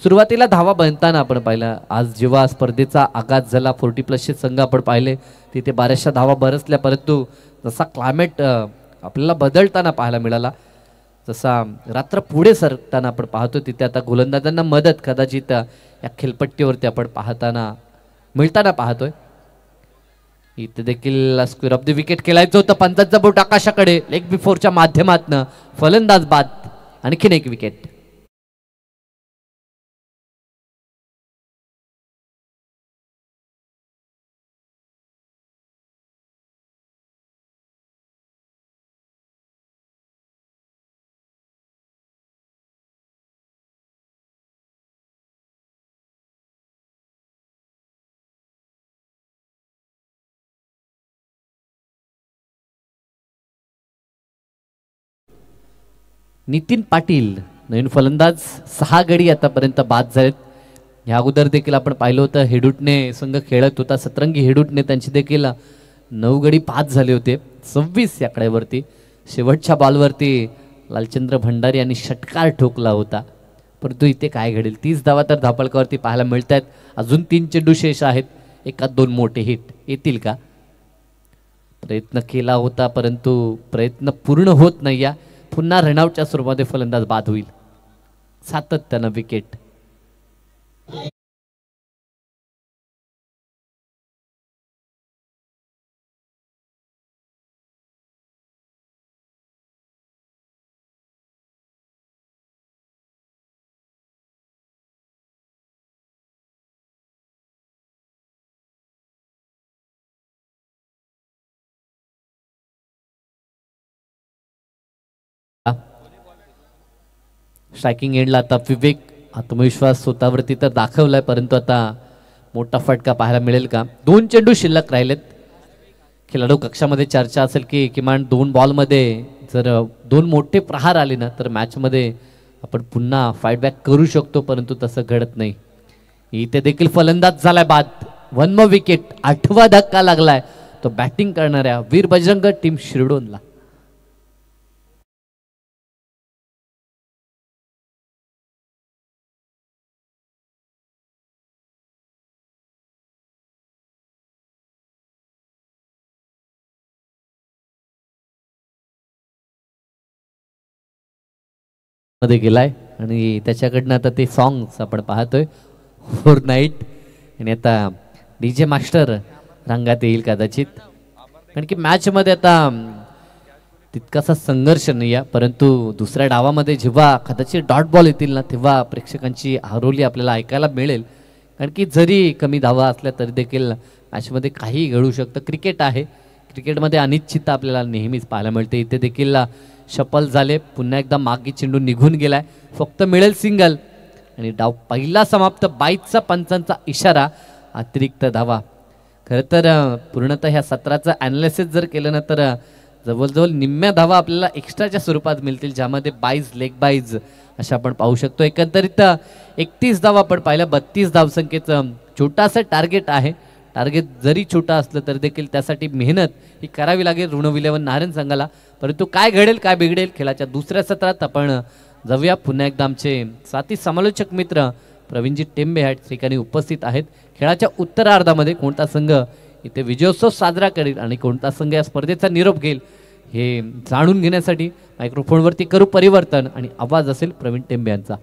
सुरुवातीला धावा बनताना आपण पाहिलं, आज जेव्हा स्पर्धेचा आगाज झाला 40+ संघ आपण पाहिले, तिथे बऱ्याचशा धावा बरसल्या, परंतु जसा क्लायमेट आपल्याला बदलताना पाहायला मिळाला, जसा रात्र पुढे सरकताना आपण पाहतो, तिथे आता गोलंदाजांना मदत कदाचित या खेळपट्टीवरती आपण मिळताना पाहतोय. इथे देखील स्क्वेअर ऑफ द विकेट खेळायचं होतं. पंचांचा बोट आकाशाकडे, लेग बिफोरच्या माध्यमातून फलंदाज बाद. आणखीन एक विकेट. नितीन पाटील नवीन फलंदाज. 6 गडी आतापर्यंत बाद झालेत. या अगोदर देखील आपण पाहिलं होतं हेडूटने संघ खेळत होता, सतरंगी हेडूटने, त्यांची देखील 9 गडी बाद झाले होते. 26 या आकड्यावरती. शेवटच्या बॉलवरती लालचंद्र भंडारी यांनी षटकार ठोकला होता, परंतु इथे काय घडेल. 30 धावा तर धापळकावरती पाहायला मिळत आहेत. अजून 3 चेंडू शेष आहेत. एकात 2 मोठे हिट येतील का. प्रयत्न केला होता, परंतु प्रयत्न पूर्ण होत नाही. या पुन्हा रनआउटच्या स्वरूपामध्ये फलंदाज बाद होईल. सातत्यानं विकेट. स्ट्रायकिंग एंडला आता विवेक. आत्मविश्वास स्वतःवरती तर दाखवलाय, परंतु आता मोठा फटका पाहायला मिळेल का. 2 चेंडू शिल्लक राहिलेत. खेळाडू कक्षामध्ये चर्चा असेल की किमान 2 बॉलमध्ये जर 2 मोठे प्रहार आले ना, तर मॅचमध्ये आपण पुन्हा फाईट बॅक करू शकतो, परंतु तसं घडत नाही. इथे देखील फलंदाज झालाय बाद. 1 विकेट. 8वा धक्का लागलाय तो बॅटिंग करणाऱ्या वीर बजरंग टीम शिरडोनला. मध्ये गेलाय आणि त्याच्याकडनं आता ते सॉंग्स आपण पाहतोय फॉर नाईट. आणि आता डीजे मास्टर रंगात येईल कदाचित, कारण की मॅचमध्ये आता तितकासा संघर्ष नाही आहे, परंतु दुसऱ्या डावामध्ये जेव्हा कदाचित डॉट बॉल येतील ना, तेव्हा प्रेक्षकांची आरोली आपल्याला ऐकायला मिळेल. कारण की जरी कमी धावा असल्या तरी देखील मॅचमध्ये काहीही घडू शकतं. क्रिकेट आहे, क्रिकेटमध्ये अनिश्चितता आपल्याला नेहमीच पाहायला मिळते. इथे देखील शफल झाले. पुन्हा एकदा मागे चेंडू निघून गेलाय. फक्त मिळेल सिंगल आणि डाव पहिला समाप्त. 22चा पंचांचा इशारा. अतिरिक्त धावा. खरं तर पूर्णतः ह्या सत्राचं ॲनालिसिस जर केलं ना, तर जवळजवळ निम्म्या धावा आपल्याला एक्स्ट्राच्या स्वरूपात मिळतील, ज्यामध्ये 22 लेग बाईज अशा आपण पाहू शकतो. एकंदरीत 31 धावा आपण पाहिल्या. 32 धावसंख्येचं छोटासा टार्गेट आहे. टार्गेट जरी छोटा असलं तरी देखील त्यासाठी मेहनत ही करावी लागेल ऋणविलेवन नारायण संघाला. परंतु काय घडेल काय बिघडेल खेळाच्या दुसऱ्या सत्रात आपण जाऊया. पुन्हा एकदा आमचे साथी समालोचक मित्र प्रवीणजी टेंबे ह्या ठिकाणी उपस्थित आहेत. खेळाच्या उत्तरार्धामध्ये कोणता संघ इथे विजयोत्सव साजरा करेल आणि कोणता संघ या स्पर्धेचा निरोप घेईल हे जाणून घेण्यासाठी मायक्रोफोनवरती करू परिवर्तन आणि आवाज असेल प्रवीण टेंबे यांचा.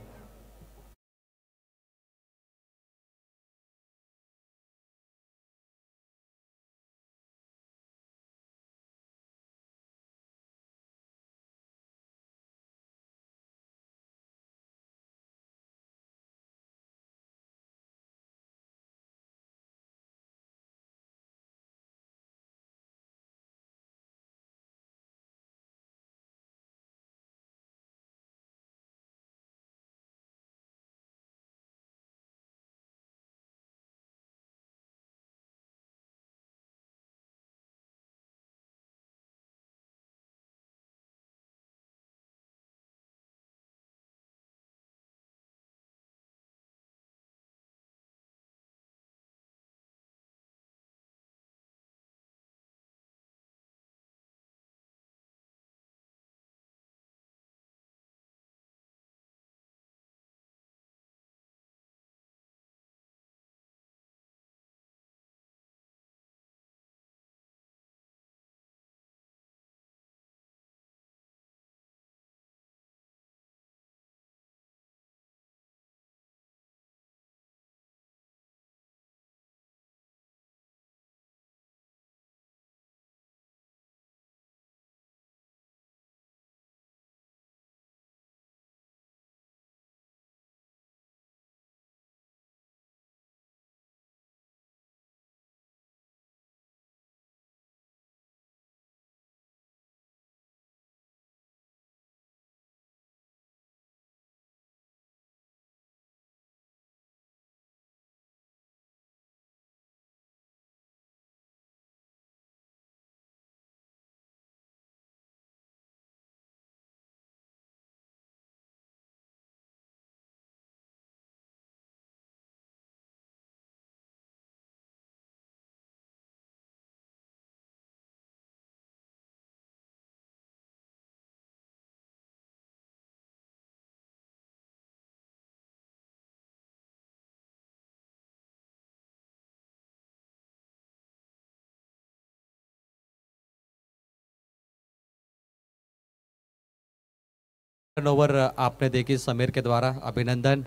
टर्नओवर आपने देखी समीर के द्वारा, अभिनंदन।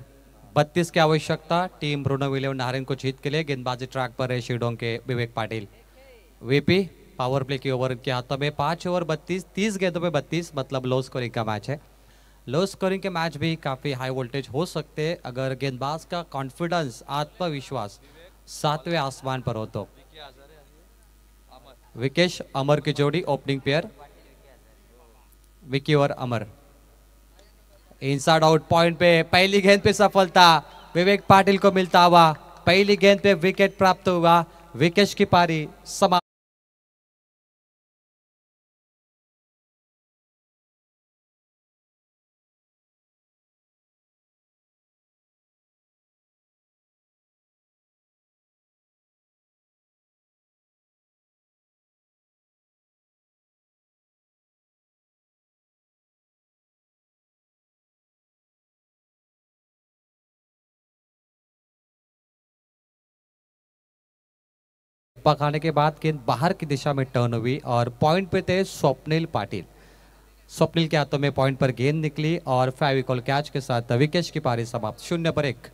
32 की आवश्यकता टीम ब्रूनो विलियम नाहरेन को जीत के लिए। गेंदबाजी ट्रैक पर है शिडोंग के विवेक पाटिल। वीपी पावर प्ले की ओवर के हाथों में, 5 ओवर 32, 30 गेंदों पे 32, मतलब लो स्कोरिंग का मैच है। लो स्कोरिंग के मैच भी काफ़ी हाई वोल्टेज हो सकते हैं अगर गेंदबाज का कॉन्फिडेंस, आत्मविश्वास 7वें आसमान पर हो तो। विकेश अमर की जोड़ी ओपनिंग पेयर, विकी और अमर। इनसाइड आउट पॉइंट पे पहली गेंद पे सफलता विवेक पाटिल को मिलता हुआ। पहली गेंद पे विकेट प्राप्त हुआ। विकेश की पारी समाप्त। पकाने के बाद गेंद बाहर की दिशा में टर्न हुई और पॉइंट पे थे स्वप्निल पाटिल। स्वप्निल के हाथों में पॉइंट पर गेंद निकली और फेविकॉल कैच के साथ विकेश की पारी समाप्त। 0 पर 1।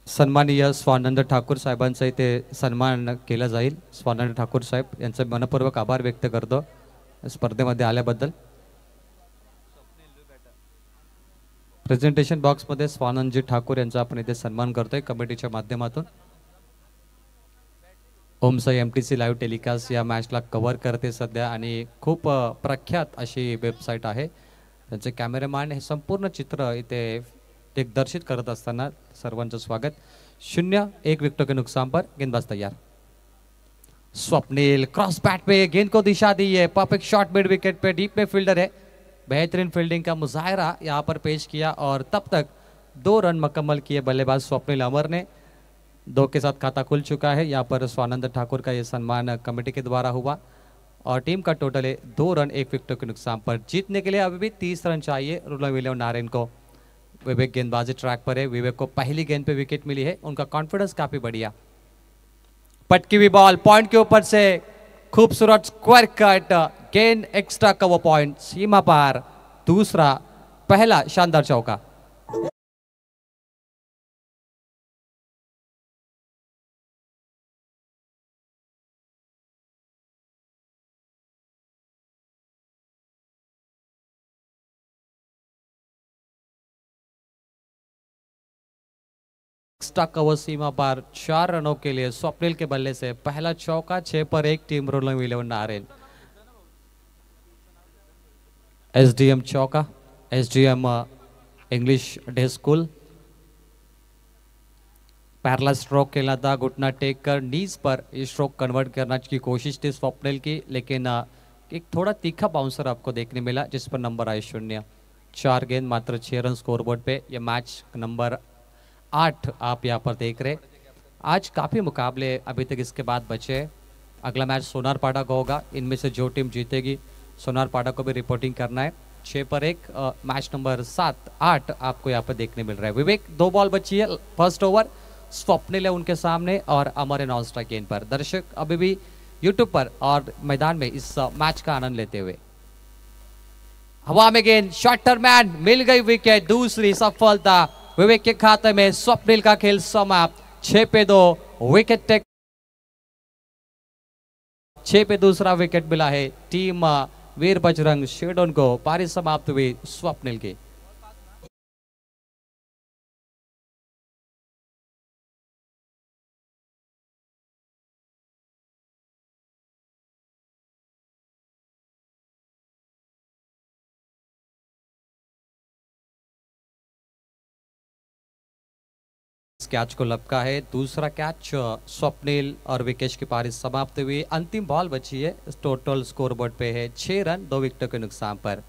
सन्माननीय स्वानंद ठाकूर साहेबांचा इथे सन्मान केला जाईल। स्वानंद ठाकूर साहेब यांचे मनपूर्वक आभार व्यक्त करतो स्पर्धेमध्ये आल्याबद्दल। प्रेझेंटेशन बॉक्समध्ये स्वानंदजी ठाकूर यांचा आपण इथे सन्मान करतोय कमिटीच्या माध्यमातून। ओमसाई एमटीसी लाईव्ह टेलिकास्ट या मॅचला कव्हर करते सध्या आणि खूप प्रख्यात अशी वेबसाईट आहे। त्यांचे कॅमेरामॅन हे संपूर्ण चित्र इथे दिग्दर्शित करत असताना सर्वांचं स्वागत। 0-1 विकेटों के नुकसान पर गेंदबाज तैयार। स्वप्निल क्रॉस बैट पे गेंद को दिशा दी है। परफेक्ट शॉट मिड विकेट पे, डीप में फील्डर है। बेहतरीन फील्डिंग का मुजाहरा यहाँ पर पेश किया और तब तक 2 रन मुकम्मल किए बल्लेबाज स्वप्निल अमर ने। 2 के साथ खाता खुल चुका है। यहाँ पर स्वानंद ठाकुर का ये सम्मान कमेटी के द्वारा हुआ और टीम का टोटल है 2 रन 1 विकेटों के नुकसान पर। जीतने के लिए अभी भी 30 रन चाहिए ब्रूनो विलियम नाहरेन को। विवेक गेंदबाजी ट्रैक पर है। विवेक को पहली गेंद पे विकेट मिली है, उनका कॉन्फिडेंस काफी बढ़िया। पटकी हुई बॉल पॉइंट के ऊपर से खूबसूरत स्क्वायर कट, गेंद एक्स्ट्रा कवर पॉइंट, सीमा पार। दूसरा, पहला शानदार चौका। एक्स्ट्रा कवर सीमा पार, 4 रनों के लिए स्वप्निल के बल्ले से पहला चौका। 6 पर 1 टीम ब्रूनो विलियम नाहरेन। एसडीएम चौका, एसडीएम इंग्लिश डे स्कूल। पैरला स्ट्रोक खेलना था, घुटना टेक कर नीज पर ये स्ट्रोक कन्वर्ट करने की कोशिश थी स्वप्निल की, लेकिन एक थोड़ा तीखा बाउंसर आपको देखने मिला जिस पर नंबर आए 0। 4 गेंद मात्र 6 रन स्कोरबोर्ड पे। ये मैच नंबर 8 आप यहाँ पर देख रहे। आज काफ़ी मुकाबले अभी तक इसके बाद बचे। अगला मैच सोनारपाड़ा का होगा। इनमें से जो टीम जीतेगी सोनारपाड़ा को भी रिपोर्टिंग करना है। 6 पर 1 मैच नंबर 7-8 आपको यहाँ पर देखने मिल रहा है। विवेक 2 बॉल बची है फर्स्ट ओवर। स्वप्निल है उनके सामने और अमर है नॉन स्ट्राइक गेंद पर। दर्शक अभी भी यूट्यूब पर और मैदान में इस मैच का आनंद लेते हुए। हवा में गेंद, शॉर्टर मैन, मिल गई विकेट। दूसरी सफलता विवेक के खाते में। स्वप्निल का खेल समाप्त। 6 पे 2 विकेट टेक। 6 पे दूसरा विकेट मिला है टीम वीर बजरंग शेडोन को। पारी समाप्त हुई स्वप्निल की। कैच को लपका है। दूसरा कैच स्वप्निल और विकेश की पारी समाप्त हुई। अंतिम बॉल बची है। टोटल स्कोरबोर्ड पे है 6 रन 2 विकेटों के नुकसान पर।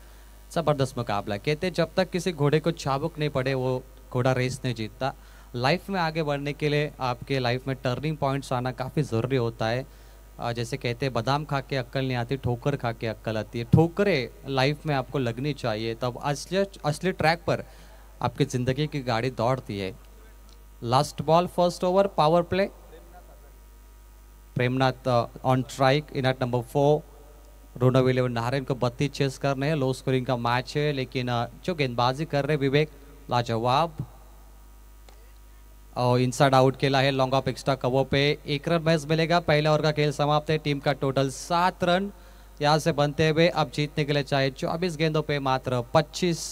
जबरदस्त मुकाबला। कहते जब तक किसी घोड़े को चाबुक नहीं पड़े वो घोड़ा रेस नहीं जीतता। लाइफ में आगे बढ़ने के लिए आपके लाइफ में टर्निंग पॉइंट्स आना काफ़ी ज़रूरी होता है। जैसे कहते हैं बादाम खा के अक्ल नहीं आती, ठोकर खा के अक्ल आती है। ठोकरें लाइफ में आपको लगनी चाहिए, तब असली ट्रैक पर आपकी ज़िंदगी की गाड़ी दौड़ती है। Last ball first over power play. Premnath on strike in at number 4। रोनो विलियम नारायण को 32 चेस करने हैं, लो स्कोरिंग का मैच है, लेकिन जो गेंदबाजी कर रहे विवेक लाजवाब। और इनसाइड आउट खेला है लॉन्ग ऑफ एक्स्ट्रा कवर पे, 1 रन मैच मिलेगा। पहले ओवर का खेल समाप्त है, टीम का टोटल 7 रन यहाँ से बनते हुए अब जीतने के लिए चाहिए 24 गेंदों पे मात्र 25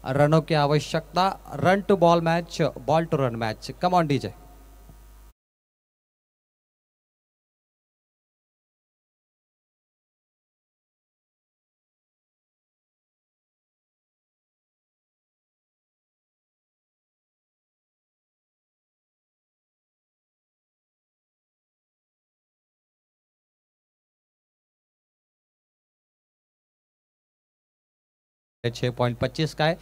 रनों की आवश्यकता। Run to ball match, ball to run match. Come on DJ. छः 6.25 का है।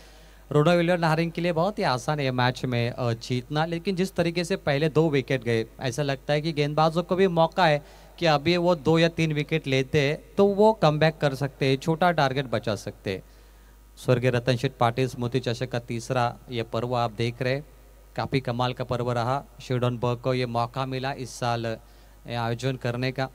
रोनो विलियम नारिंग के लिए बहुत ही आसान है ये मैच में जीतना, लेकिन जिस तरीके से पहले 2 विकेट गए, ऐसा लगता है कि गेंदबाजों को भी मौका है कि अभी वो 2 या 3 विकेट लेते हैं तो वो कमबैक कर सकते हैं, छोटा टारगेट बचा सकते हैं। स्वर्गीय रतन शेठ पाटिल स्मृति चषक का तीसरा ये पर्व आप देख रहे, काफ़ी कमाल का पर्व रहा। शिवडनबर्ग को ये मौका मिला इस साल आयोजन करने का।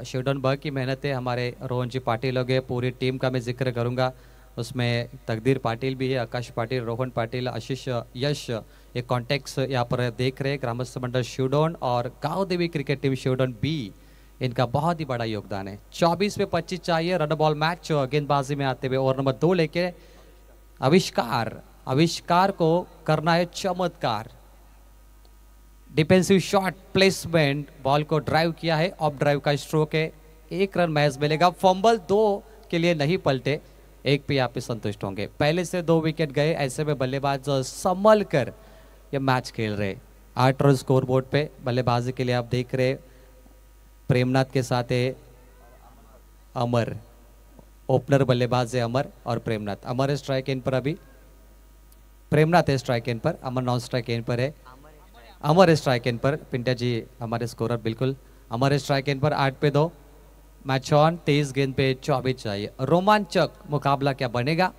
शिवडनबर्ग की मेहनतें हमारे रोहन जी पाटिल हो गए, पूरी टीम का मैं जिक्र करूँगा, उसमें तकदीर पाटिल भी है, आकाश पाटिल, रोहन पाटिल, आशीष, यश, ये कॉन्टेक्ट्स यहाँ पर देख रहे हैं। ग्रामस्थ मंडल शिवडोन और गाँव देवी क्रिकेट टीम शिवडोन बी, इनका बहुत ही बड़ा योगदान है। 24 पे 25 चाहिए, रन बॉल मैच। गेंदबाजी में आते हुए ओवर नंबर 2 लेके आविष्कार को करना है चमत्कार। डिफेंसिव शॉट प्लेसमेंट, बॉल को ड्राइव किया है, ऑफ ड्राइव का स्ट्रोक है, 1 रन मैच मिलेगा। फंबल 2 के लिए नहीं पलटे, 1 पे आप संतुष्ट होंगे। पहले से 2 विकेट गए, ऐसे में बल्लेबाज संभल कर ये मैच खेल रहे। 8 रन स्कोर बोर्ड पे बल्लेबाजी के लिए आप देख रहे प्रेमनाथ के साथ है अमर, ओपनर बल्लेबाज है अमर और प्रेमनाथ। अमर है स्ट्राइक इन पर, अभी प्रेमनाथ है स्ट्राइक इन पर, अमर नॉन स्ट्राइक इन पर है। अमर है स्ट्राइक इन पर, पिंटा जी हमारे स्कोरर बिल्कुल। अमर है स्ट्राइक इन पर, 8 पे 2। मैच ऑन, 23 गेंद पे 24 चाहिए। रोमांचक मुकाबला क्या बनेगा।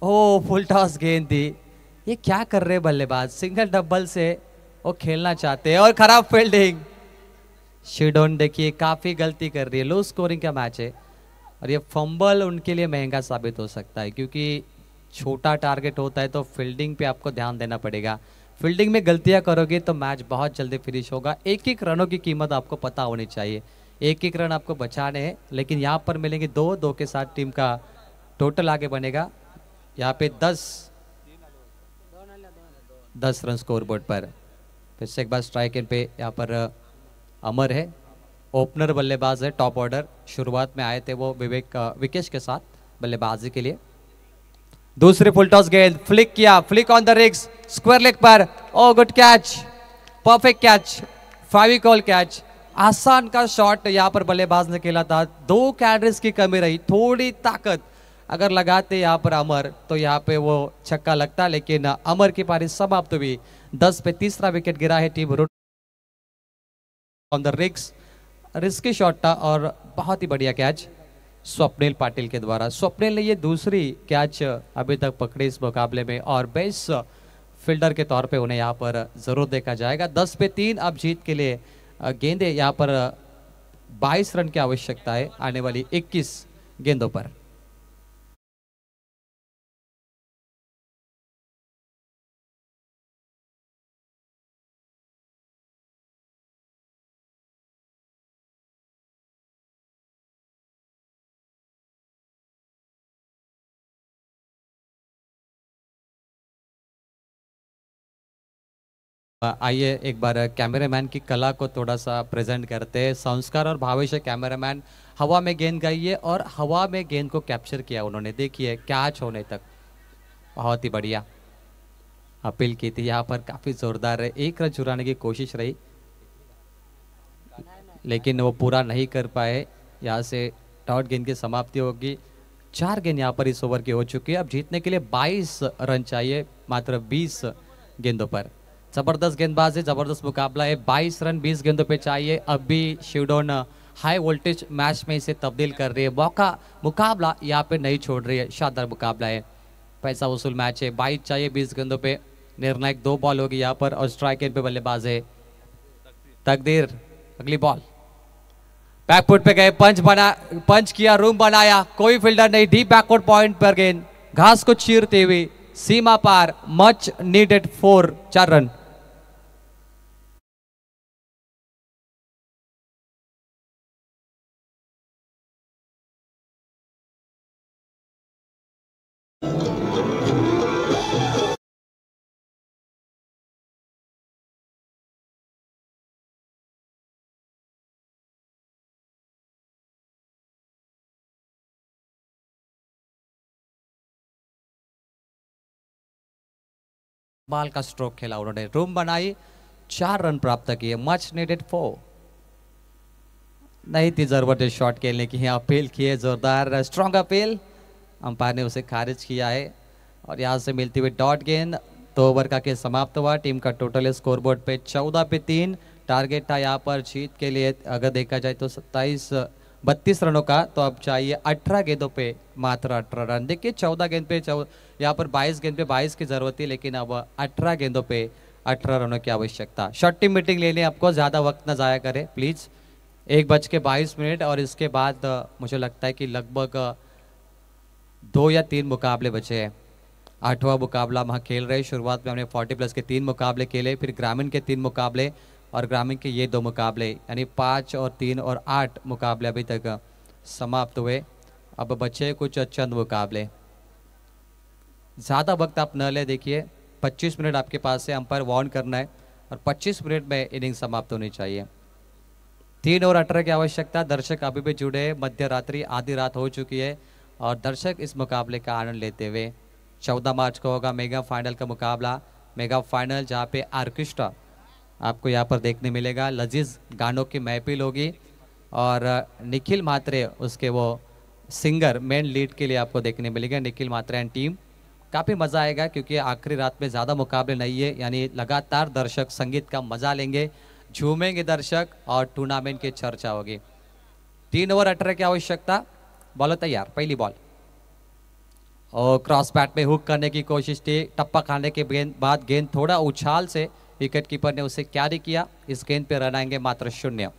ओ फुल टॉस गेंद दी, ये क्या कर रहे बल्लेबाज, सिंगल डबल से वो खेलना चाहते हैं और खराब फील्डिंग। शिवडोन देखिए काफी गलती कर रही है, लो स्कोरिंग का मैच है और ये फंबल उनके लिए महंगा साबित हो सकता है, क्योंकि छोटा टारगेट होता है तो फील्डिंग पे आपको ध्यान देना पड़ेगा। फील्डिंग में गलतियां करोगे तो मैच बहुत जल्दी फिनिश होगा। 1-1 रनों की कीमत आपको पता होनी चाहिए, 1-1 रन आपको बचाने हैं, लेकिन यहाँ पर मिलेंगे 2 के साथ टीम का टोटल आगे बनेगा। यहाँ पे 10 रन स्कोर बोर्ड पर। फिर से एक बार स्ट्राइक इन पे यहाँ पर अमर है, ओपनर बल्लेबाज है, टॉप ऑर्डर। शुरुआत में आए थे वो विकेश के साथ बल्लेबाजी के लिए। दूसरी फुल टॉस गेंद, फ्लिक किया, flick on the rigs, square leg पर। Oh good catch, perfect catch, Fevicol catch. आसान का शॉट यहाँ पर बल्लेबाज ने खेला था, 2 कैलरीज की कमी रही, थोड़ी ताकत अगर लगाते यहाँ पर अमर तो यहाँ पे वो छक्का लगता, लेकिन अमर की पारी समाप्त हुई। 10 पे तीसरा विकेट गिरा है टीम रूट ऑन द रिग्स। रिस्की शॉट था और बहुत ही बढ़िया कैच स्वप्निल पाटिल के द्वारा। स्वप्निल ने ये दूसरी कैच अभी तक पकड़ी इस मुकाबले में और बेस्ट फील्डर के तौर पे उन्हें यहाँ पर जरूर देखा जाएगा। 10 पे 3 अब जीत के लिए गेंदे यहाँ पर 22 रन की आवश्यकता है आने वाली 21 गेंदों पर। आइए एक बार कैमरामैन की कला को थोड़ा सा प्रेजेंट करते हैं। संस्कार और भावेश कैमरामैन हवा में गेंद गई है और हवा में गेंद को कैप्चर किया उन्होंने, देखिए कैच होने तक, बहुत ही बढ़िया अपील की थी। यहाँ पर काफी जोरदार 1 रन चुराने की कोशिश रही, लेकिन वो पूरा नहीं कर पाए। यहाँ से डॉट गेंद की समाप्ति होगी। 4 गेंद यहाँ पर इस ओवर की हो चुकी है। अब जीतने के लिए 22 रन चाहिए मात्र 20 गेंदों पर। जबरदस्त गेंदबाजी, जबरदस्त मुकाबला है। 22 रन 20 गेंदों पे चाहिए। अब भी शिवडोन हाई वोल्टेज मैच में इसे तब्दील कर रही है। मुकाबला यहाँ पे नहीं छोड़ रही है, शानदार मुकाबला है, पैसा वसूल मैच है। 22 चाहिए 20 गेंदों पे। निर्णायक 2 बॉल होगी यहाँ पर और स्ट्राइक एंड पे बल्लेबाज है तकदीर। अगली बॉल बैकफुट पे गए, पंच किया, रूम बनाया, कोई फील्डर नहीं, डीप बैकवर्ड पॉइंट पर गेंद घास को चीरते हुए सीमा पार, मच नीडेड 4 रन। बाल का स्ट्रोक खेला उन्होंने, रूम बनाई, 4 रन प्राप्त किए, मच नीडेड 4। नहीं थी जरूरत शॉट खेलने की, अपील किए जोरदार, स्ट्रॉन्ग अपील, अंपायर ने उसे खारिज किया है और यहाँ से मिलती हुई डॉट गेंद। 2 ओवर का खेल समाप्त हुआ, टीम का टोटल स्कोरबोर्ड पे 14 पे 3। टारगेट था यहाँ पर जीत के लिए, अगर देखा जाए तो 32 रनों का, तो अब चाहिए 18 गेंदों पे मात्र 18 रन। देखिए 14 गेंद पे यहाँ पर 22 गेंद पे 22 की जरूरत थी, लेकिन अब 18 गेंदों पे 18 रनों की आवश्यकता। शॉर्ट टीम मीटिंग लेने आपको ज़्यादा वक्त ना जाया करे प्लीज़। 1:22 और इसके बाद मुझे लगता है कि लगभग 2 या 3 मुकाबले बचे हैं। 8वां मुकाबला हम खेल रहे। शुरुआत में हमने 40+ के 3 मुकाबले खेले, फिर ग्रामीण के 3 मुकाबले और ग्रामीण के ये 2 मुकाबले, यानी 5 और 3 और 8 मुकाबले अभी तक समाप्त हुए। अब बचे कुछ चंद मुकाबले। ज़्यादा वक्त आप न ले, देखिए 25 मिनट आपके पास है, अंपायर वार्न करना है और 25 मिनट में इनिंग समाप्त होनी चाहिए। 3 और 18 की आवश्यकता। दर्शक अभी भी जुड़े, मध्य रात्रि आधी रात हो चुकी है और दर्शक इस मुकाबले का आनंद लेते हुए 14 मार्च को होगा मेगा फाइनल का मुकाबला। मेगा फाइनल जहाँ पे आर्केस्ट्रा आपको यहाँ पर देखने मिलेगा, लजीज गानों की महफिल होगी और निखिल म्हात्रे उसके वो सिंगर मेन लीड के लिए आपको देखने मिलेगा, निखिल म्हात्रे एंड टीम। काफ़ी मज़ा आएगा क्योंकि आखिरी रात में ज़्यादा मुकाबले नहीं है, यानी लगातार दर्शक संगीत का मज़ा लेंगे, झूमेंगे दर्शक और टूर्नामेंट की चर्चा होगी। 3 ओवर 18 की आवश्यकता। बॉलर तैयार, पहली बॉल और क्रॉस बैट में हुक करने की कोशिश थी, टप्पा खाने के बाद गेंद थोड़ा उछाल से विकेट कीपर ने उसे कैरी किया। इस गेंद पे रन आएंगे मात्र 0।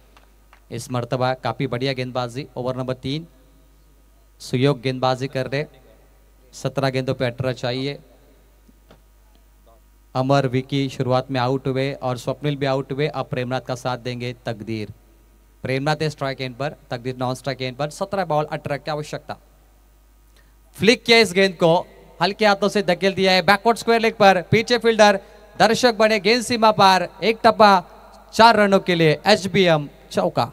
इस मर्तबा काफ़ी बढ़िया गेंदबाजी। ओवर नंबर 3 सुयोग गेंदबाजी कर रहे, 17 गेंदों पे 18 चाहिए। अमर विकी शुरुआत में आउट हुए और स्वप्निल भी आउट हुए। अब प्रेमनाथ का साथ देंगे तकदीर। प्रेमनाथ स्ट्राइक एंड पर, तकदीर नॉन स्ट्राइक एंड पर। 17 बॉल 18 की आवश्यकता। फ्लिक किया इस गेंद को, हल्के हाथों से धकेल दिया है बैकवर्ड स्क्वायर लेग पर, पीछे फील्डर, दर्शक बने, गेंद सीमा पार, एक टप्पा, 4 रनों के लिए एचबीएम चौका।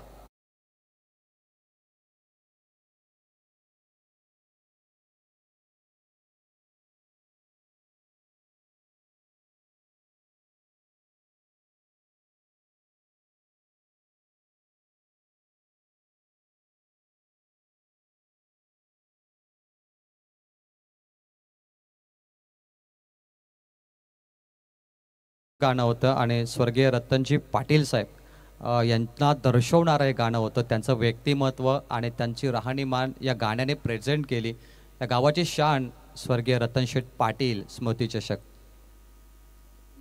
गाणं होतं आणि स्वर्गीय रतनजी पाटील साहेब यांना दर्शवणारं हे गाणं होतं। त्यांचं व्यक्तिमत्व आणि त्यांची राहणीमान या गाण्याने प्रेझेंट केली। या गावाची शान स्वर्गीय रतनशेठ पाटिल स्मृति चषक।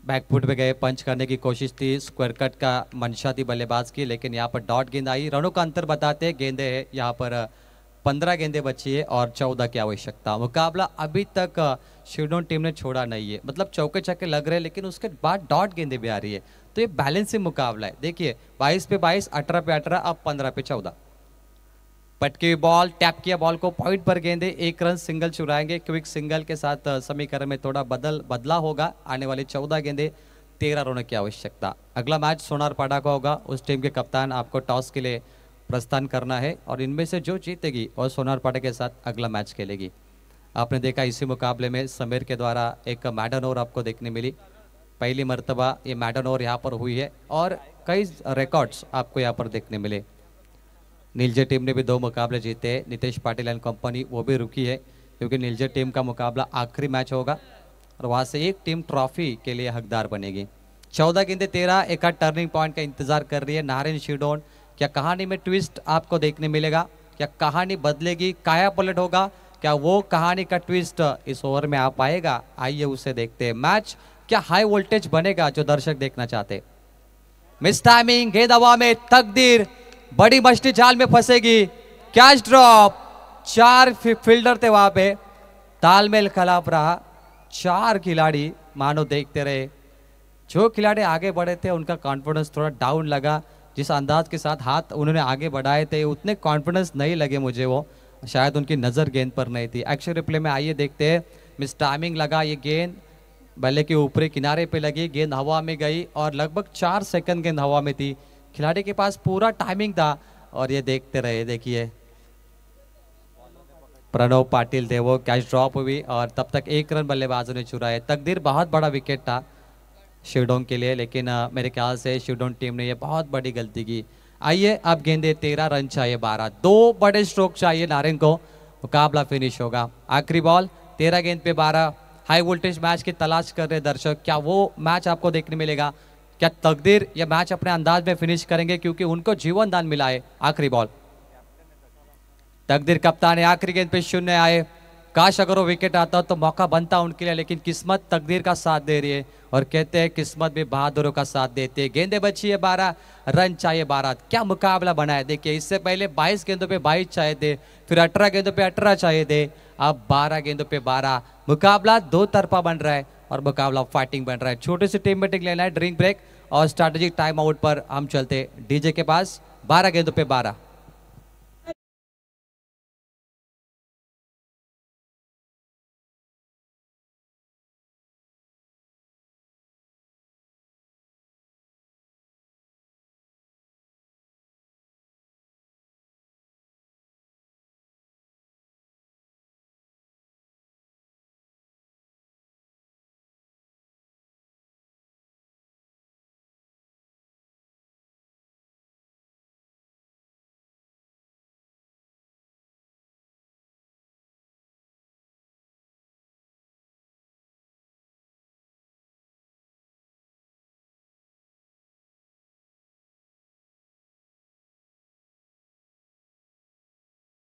बैकफुट पे गए, पंच करने की कोशिश थी, स्क्वायर कट का मंशा थी बल्लेबाज की, लेकिन यहाँ पर डॉट गेंद आई। रनों का अंतर बताते गेंदे है यहाँ पर 15 गेंदें बची है और 14 की आवश्यकता। मुकाबला अभी तक शिवडोन टीम ने छोड़ा नहीं है, मतलब चौके छक्के लग रहे हैं, लेकिन उसके बाद डॉट गेंदें भी आ रही है, तो ये बैलेंसिंग मुकाबला है। देखिए 22 पे 22, 18 पे 18, अब 15 पे 14। पटकी बॉल, टैप किया बॉल को, पॉइंट पर गेंदे, 1 रन सिंगल चुराएंगे। क्विक सिंगल के साथ समीकरण में थोड़ा बदला होगा। आने वाली 14 गेंदे, 13 रनों की आवश्यकता। अगला मैच सोनारपाड़ा का होगा। उस टीम के कप्तान आपको टॉस के लिए प्रस्थान करना है और इनमें से जो जीतेगी और सोनारपाड़ा के साथ अगला मैच खेलेगी। आपने देखा इसी मुकाबले में समीर के द्वारा एक मैडन ओवर आपको देखने मिली। पहली मर्तबा ये मैडन ओवर यहाँ पर हुई है और कई रिकॉर्ड्स आपको यहाँ पर देखने मिले। नीलजे टीम ने भी 2 मुकाबले जीते। नितेश पाटिल एंड कंपनी वो भी रुकी है क्योंकि नीलजे टीम का मुकाबला आखिरी मैच होगा और वहाँ से एक टीम ट्रॉफी के लिए हकदार बनेगी। 14 गेंदे 13, एक टर्निंग पॉइंट का इंतजार कर रही है नारायण शिवडोन। क्या कहानी में ट्विस्ट आपको देखने मिलेगा? क्या कहानी बदलेगी, काया पलट होगा? क्या वो कहानी का ट्विस्ट इस ओवर में आ पाएगा? आइए उसे देखते हैं। मैच क्या हाई वोल्टेज बनेगा जो दर्शक देखना चाहते? मिस टाइमिंग, गेंद हवा में, तकदीर बड़ी मछली जाल में फंसेगी, कैच ड्रॉप। 4 फील्डर थे वहां पे, तालमेल खराब रहा, 4 खिलाड़ी मानो देखते रहे। जो खिलाड़ी आगे बढ़े थे उनका कॉन्फिडेंस थोड़ा डाउन लगा, जिस अंदाज के साथ हाथ उन्होंने आगे बढ़ाए थे उतने कॉन्फिडेंस नहीं लगे मुझे, वो शायद उनकी नज़र गेंद पर नहीं थी। एक्शन रिप्ले में आइए देखते हैं, मिस टाइमिंग लगा, ये गेंद बल्ले के ऊपरी किनारे पे लगी, गेंद हवा में गई और लगभग 4 सेकंड गेंद हवा में थी। खिलाड़ी के पास पूरा टाइमिंग था और ये देखते रहे। देखिए प्रणव पाटिल थे, वो कैच ड्रॉप हुई और तब तक 1 रन बल्लेबाजों ने चुराए। तकदीर बहुत बड़ा विकेट था शिवडोंग के लिए, लेकिन मेरे ख्याल से शिवडोंग टीम ने ये बहुत बड़ी गलती की। आइए अब गेंदे 13 रन चाहिए 12, 2 बड़े स्ट्रोक चाहिए नारिंग को, मुकाबला फिनिश होगा। आखिरी बॉल, 13 गेंद पे 12। हाई वोल्टेज मैच की तलाश कर रहे दर्शक, क्या वो मैच आपको देखने मिलेगा? क्या तकदीर ये मैच अपने अंदाज में फिनिश करेंगे, क्योंकि उनको जीवन दान मिला है। आखिरी बॉल, तकदीर कप्तान है, आखिरी गेंद पे 0 आए। काश अगर वो विकेट आता तो मौका बनता उनके लिए, लेकिन किस्मत तकदीर का साथ दे रही है और कहते हैं किस्मत भी बहादुरों का साथ देती है। गेंदे बची है 12, रन चाहिए 12। क्या मुकाबला बना है देखिए, इससे पहले 22 गेंदों पे 22 चाहिए थे, फिर 18 गेंदों पे 18 चाहिए थे, अब 12 गेंदों पे 12। मुकाबला 2 तरफा बन रहा है और मुकाबला फाइटिंग बन रहा है। छोटी सी टीम मीटिंग लेना है, ड्रिंक ब्रेक और स्ट्रैटेजिक टाइम आउट पर हम चलते डीजे के पास। 12 गेंदों पे 12।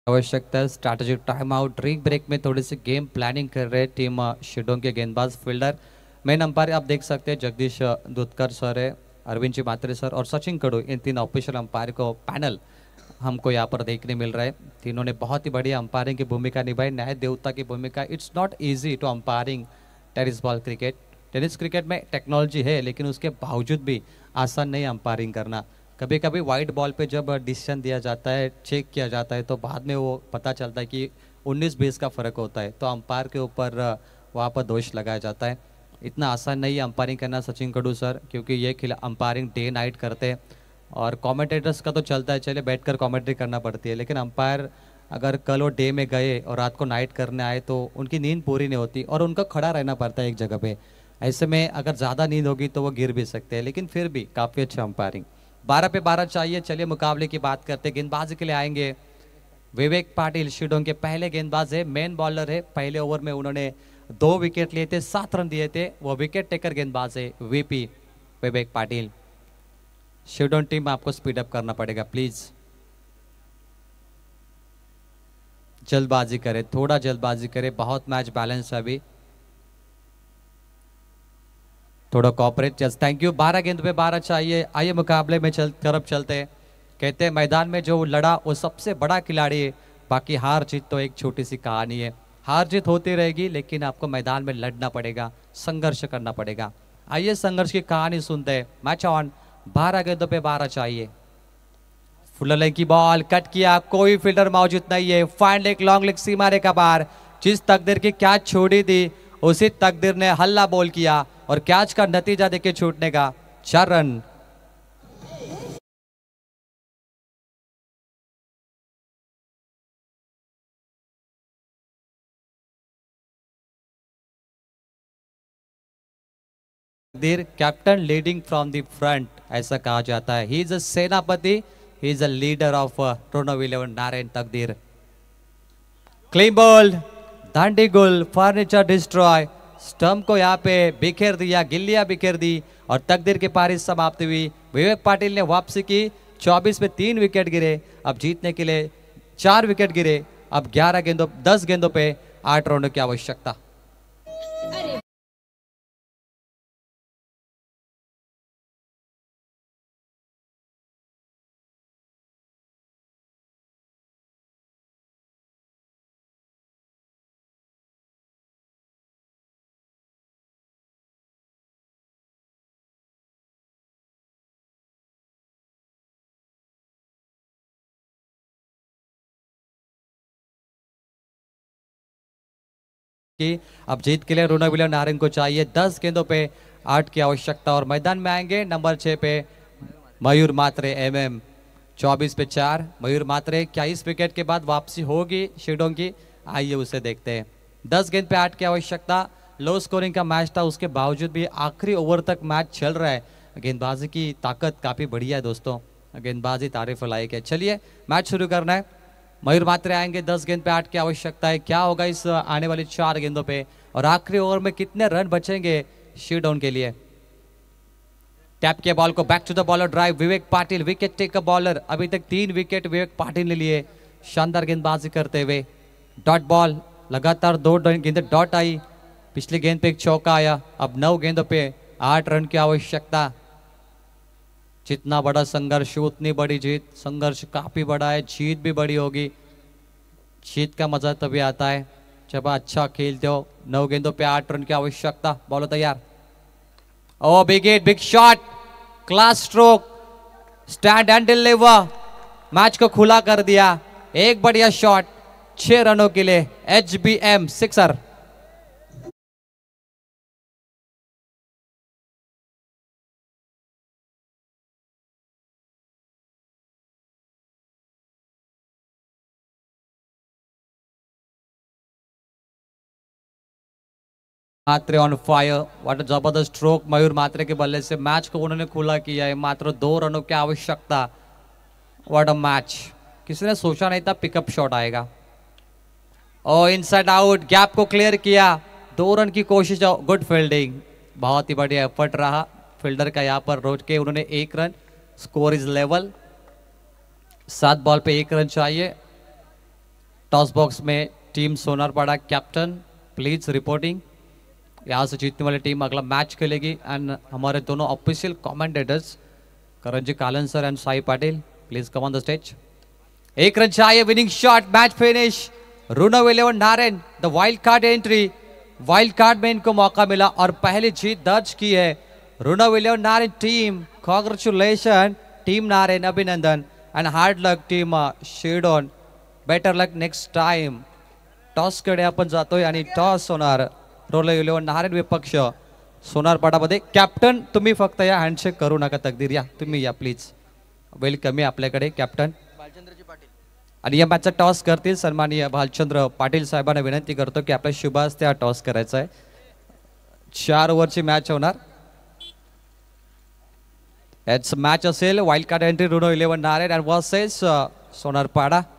आवश्यकता है strategic time out. Drink break में थोड़ी सी गेम प्लानिंग कर रहे टीम शिडोंग के गेंदबाज फील्डर। मेन अंपायर आप देख सकते हैं जगदीश दुधकर सर है, अरविंद जी मात्रे सर और सचिन कड़ू, इन 3 ऑफिशियल अंपायर को पैनल हमको यहाँ पर देखने मिल रहा है। तीनों ने बहुत ही बढ़िया अंपायरिंग की भूमिका निभाई, न्याय देवता की भूमिका। It's not easy to umpiring tennis ball cricket. Tennis cricket में टेक्नोलॉजी है, लेकिन उसके बावजूद भी आसान नहीं अंपायरिंग करना। कभी कभी वाइट बॉल पे जब डिसीजन दिया जाता है, चेक किया जाता है, तो बाद में वो पता चलता है कि 19-20 का फ़र्क होता है, तो अंपायर के ऊपर वहाँ पर दोष लगाया जाता है। इतना आसान नहीं है अंपायरिंग करना सचिन कड़ू सर, क्योंकि ये खिला अंपायरिंग डे नाइट करते हैं और कमेंटेटर्स का तो चलता है, चले बैठकर कमेंट्री करना पड़ती है, लेकिन अंपायर अगर कल वो डे में गए और रात को नाइट करने आए तो उनकी नींद पूरी नहीं होती और उनको खड़ा रहना पड़ता है एक जगह पे। ऐसे में अगर ज़्यादा नींद होगी तो वो गिर भी सकते हैं, लेकिन फिर भी काफ़ी अच्छा अंपायरिंग। 12 पे 12 चाहिए। चलिए मुकाबले की बात करते हैं। गेंदबाजी के लिए आएंगे विवेक पाटिल, शिडोंग के पहले गेंदबाज है, मेन बॉलर है। पहले ओवर में उन्होंने 2 विकेट लिए थे, 7 रन दिए थे। वो विकेट टेकर गेंदबाज है वीपी विवेक पाटिल। शिडोंग टीम आपको स्पीड अप करना पड़ेगा प्लीज, जल्दबाजी करे, थोड़ा जल्दबाजी करे, बहुत मैच बैलेंस है अभी, थोड़ा कॉपरेट। Just thank you. 12 गेंद पे 12 चाहिए। आइए मुकाबले में तरफ चलते हैं। कहते हैं मैदान में जो लड़ा वो सबसे बड़ा खिलाड़ी है, बाकी हार जीत तो एक छोटी सी कहानी है। हार जीत होती रहेगी, लेकिन आपको मैदान में लड़ना पड़ेगा, संघर्ष करना पड़ेगा। आइए संघर्ष की कहानी सुनते हैं। Match on. 12 गेंदों पे 12 चाहिए। फुल लेग की बॉल कट किया, कोई फील्डर मौजूद नहीं है। फाइन लेग, लॉन्ग लेग, सीमा रेखा पार। जिस तकदीर की कैच छोड़ी थी उसी तकदीर ने हल्ला बॉल किया और कैच का नतीजा देखिए छूटने का, 4 run. Taqdeer captain leading from the front ऐसा कहा जाता है। He is a senapati, he is a leader of टोर्नो 11 नारायण तकदीर। क्लीन बॉल, दांडी गोल, फर्नीचर डिस्ट्रॉय। स्टंप को यहाँ पे बिखेर दिया, गिल्लियां बिखेर दी और तकदीर की पारी समाप्त हुई। विवेक पाटिल ने वापसी की। 24 पे 3 विकेट गिरे। अब जीतने के लिए 4 विकेट गिरे। अब 10 गेंदों पे 8 रनों की आवश्यकता। कि अब जीत के लिए रोना विलियम नारंग को चाहिए 10 गेंदों पे 8 की आवश्यकता और मैदान में आएंगे नंबर 6 पे मयूर मात्रे एमएम 24 पे 4। मयूर मात्रे क्या इस विकेट के बाद वापसी होगी शिडोंग की, आइए उसे देखते हैं। 10 गेंद पे 8 की आवश्यकता, लो स्कोरिंग का मैच था, उसके बावजूद भी आखिरी ओवर तक मैच चल रहा है। गेंदबाजी की ताकत काफी बढ़िया है दोस्तों, गेंदबाजी तारीफ लायक है। चलिए मैच शुरू करना है। मयूर मात्रे आएंगे, 10 गेंद पे 8 की आवश्यकता है। क्या होगा इस आने वाली 4 गेंदों पे और आखिरी ओवर में कितने रन बचेंगे शीडाउन के लिए। टैप किया बॉल को, back to the bowler drive, Vivek Patil wicket taker bowler. अभी तक 3 विकेट विवेक पाटिल ने लिए, शानदार गेंदबाजी करते हुए। डॉट बॉल, लगातार 2 गेंदें डॉट आई, पिछली गेंद पे एक चौका आया। अब 9 गेंदों पे 8 रन की आवश्यकता। जितना बड़ा संघर्ष उतनी बड़ी जीत, संघर्ष काफी बड़ा है, जीत भी बड़ी होगी। जीत का मजा तभी आता है जब अच्छा खेलते हो। 9 गेंदों पे 8 रन की आवश्यकता। बॉलर तैयार, oh big hit, big shot, class stroke, stand and deliver, match को खुला कर दिया। एक बढ़िया शॉट 6 रनों के लिए, HBM sixer. Matre on fire, what a जबरदस्त स्ट्रोक मयूर मात्रे के बल्ले से मैच को उन्होंने खुला किया है। मात्र 2 रनों की आवश्यकता। व्हाट अ मैच, किसी ने सोचा नहीं था पिकअप शॉट आएगा। और इनसाइड आउट, गैप को क्लियर किया, 2 रन की कोशिश, गुड फील्डिंग, बहुत ही बढ़िया एफर्ट रहा फील्डर का। यहाँ पर रोक के उन्होंने 1 run, score is level. 7 ball पे 1 रन चाहिए। टॉस बॉक्स में team Sonarpada captain please reporting. यहाँ से जीतने वाली टीम अगला मैच खेलेगी। एंड हमारे दोनों official commentators Karan ji Kalan sir and Sai Patil, please come on the stage. 1 run चाहिए, winning shot, match finish. Rona William Narang the wild card entry, wild card में इनको मौका मिला और पहली जीत दर्ज की है Rona William Narang team. Congratulation team Narang, अभिनंदन एंड हार्ड लक टीम शिडोन, better luck next time. Toss कडे आपण जातोय आणि टॉस होणार रोना विलियम नारंग विपक्ष सोनारपाडामध्ये। कॅप्टन तुम्ही फक्त या, हँडशेक करू नका, तकदीर या तुम्ही या प्लीज, वेलकम आहे आपल्याकडे कॅप्टन। आणि या मॅचचा टॉस करतील सन्माननीय भालचंद्र पाटील साहेबांना विनंती करतो की आपल्या शुभ हस्ते हा टॉस करायचा आहे। 4 ओव्हरची मॅच होणार। याच मॅच असेल वाइल्ड कार्ड एंट्री रोना William Narang and versus Sonarpada.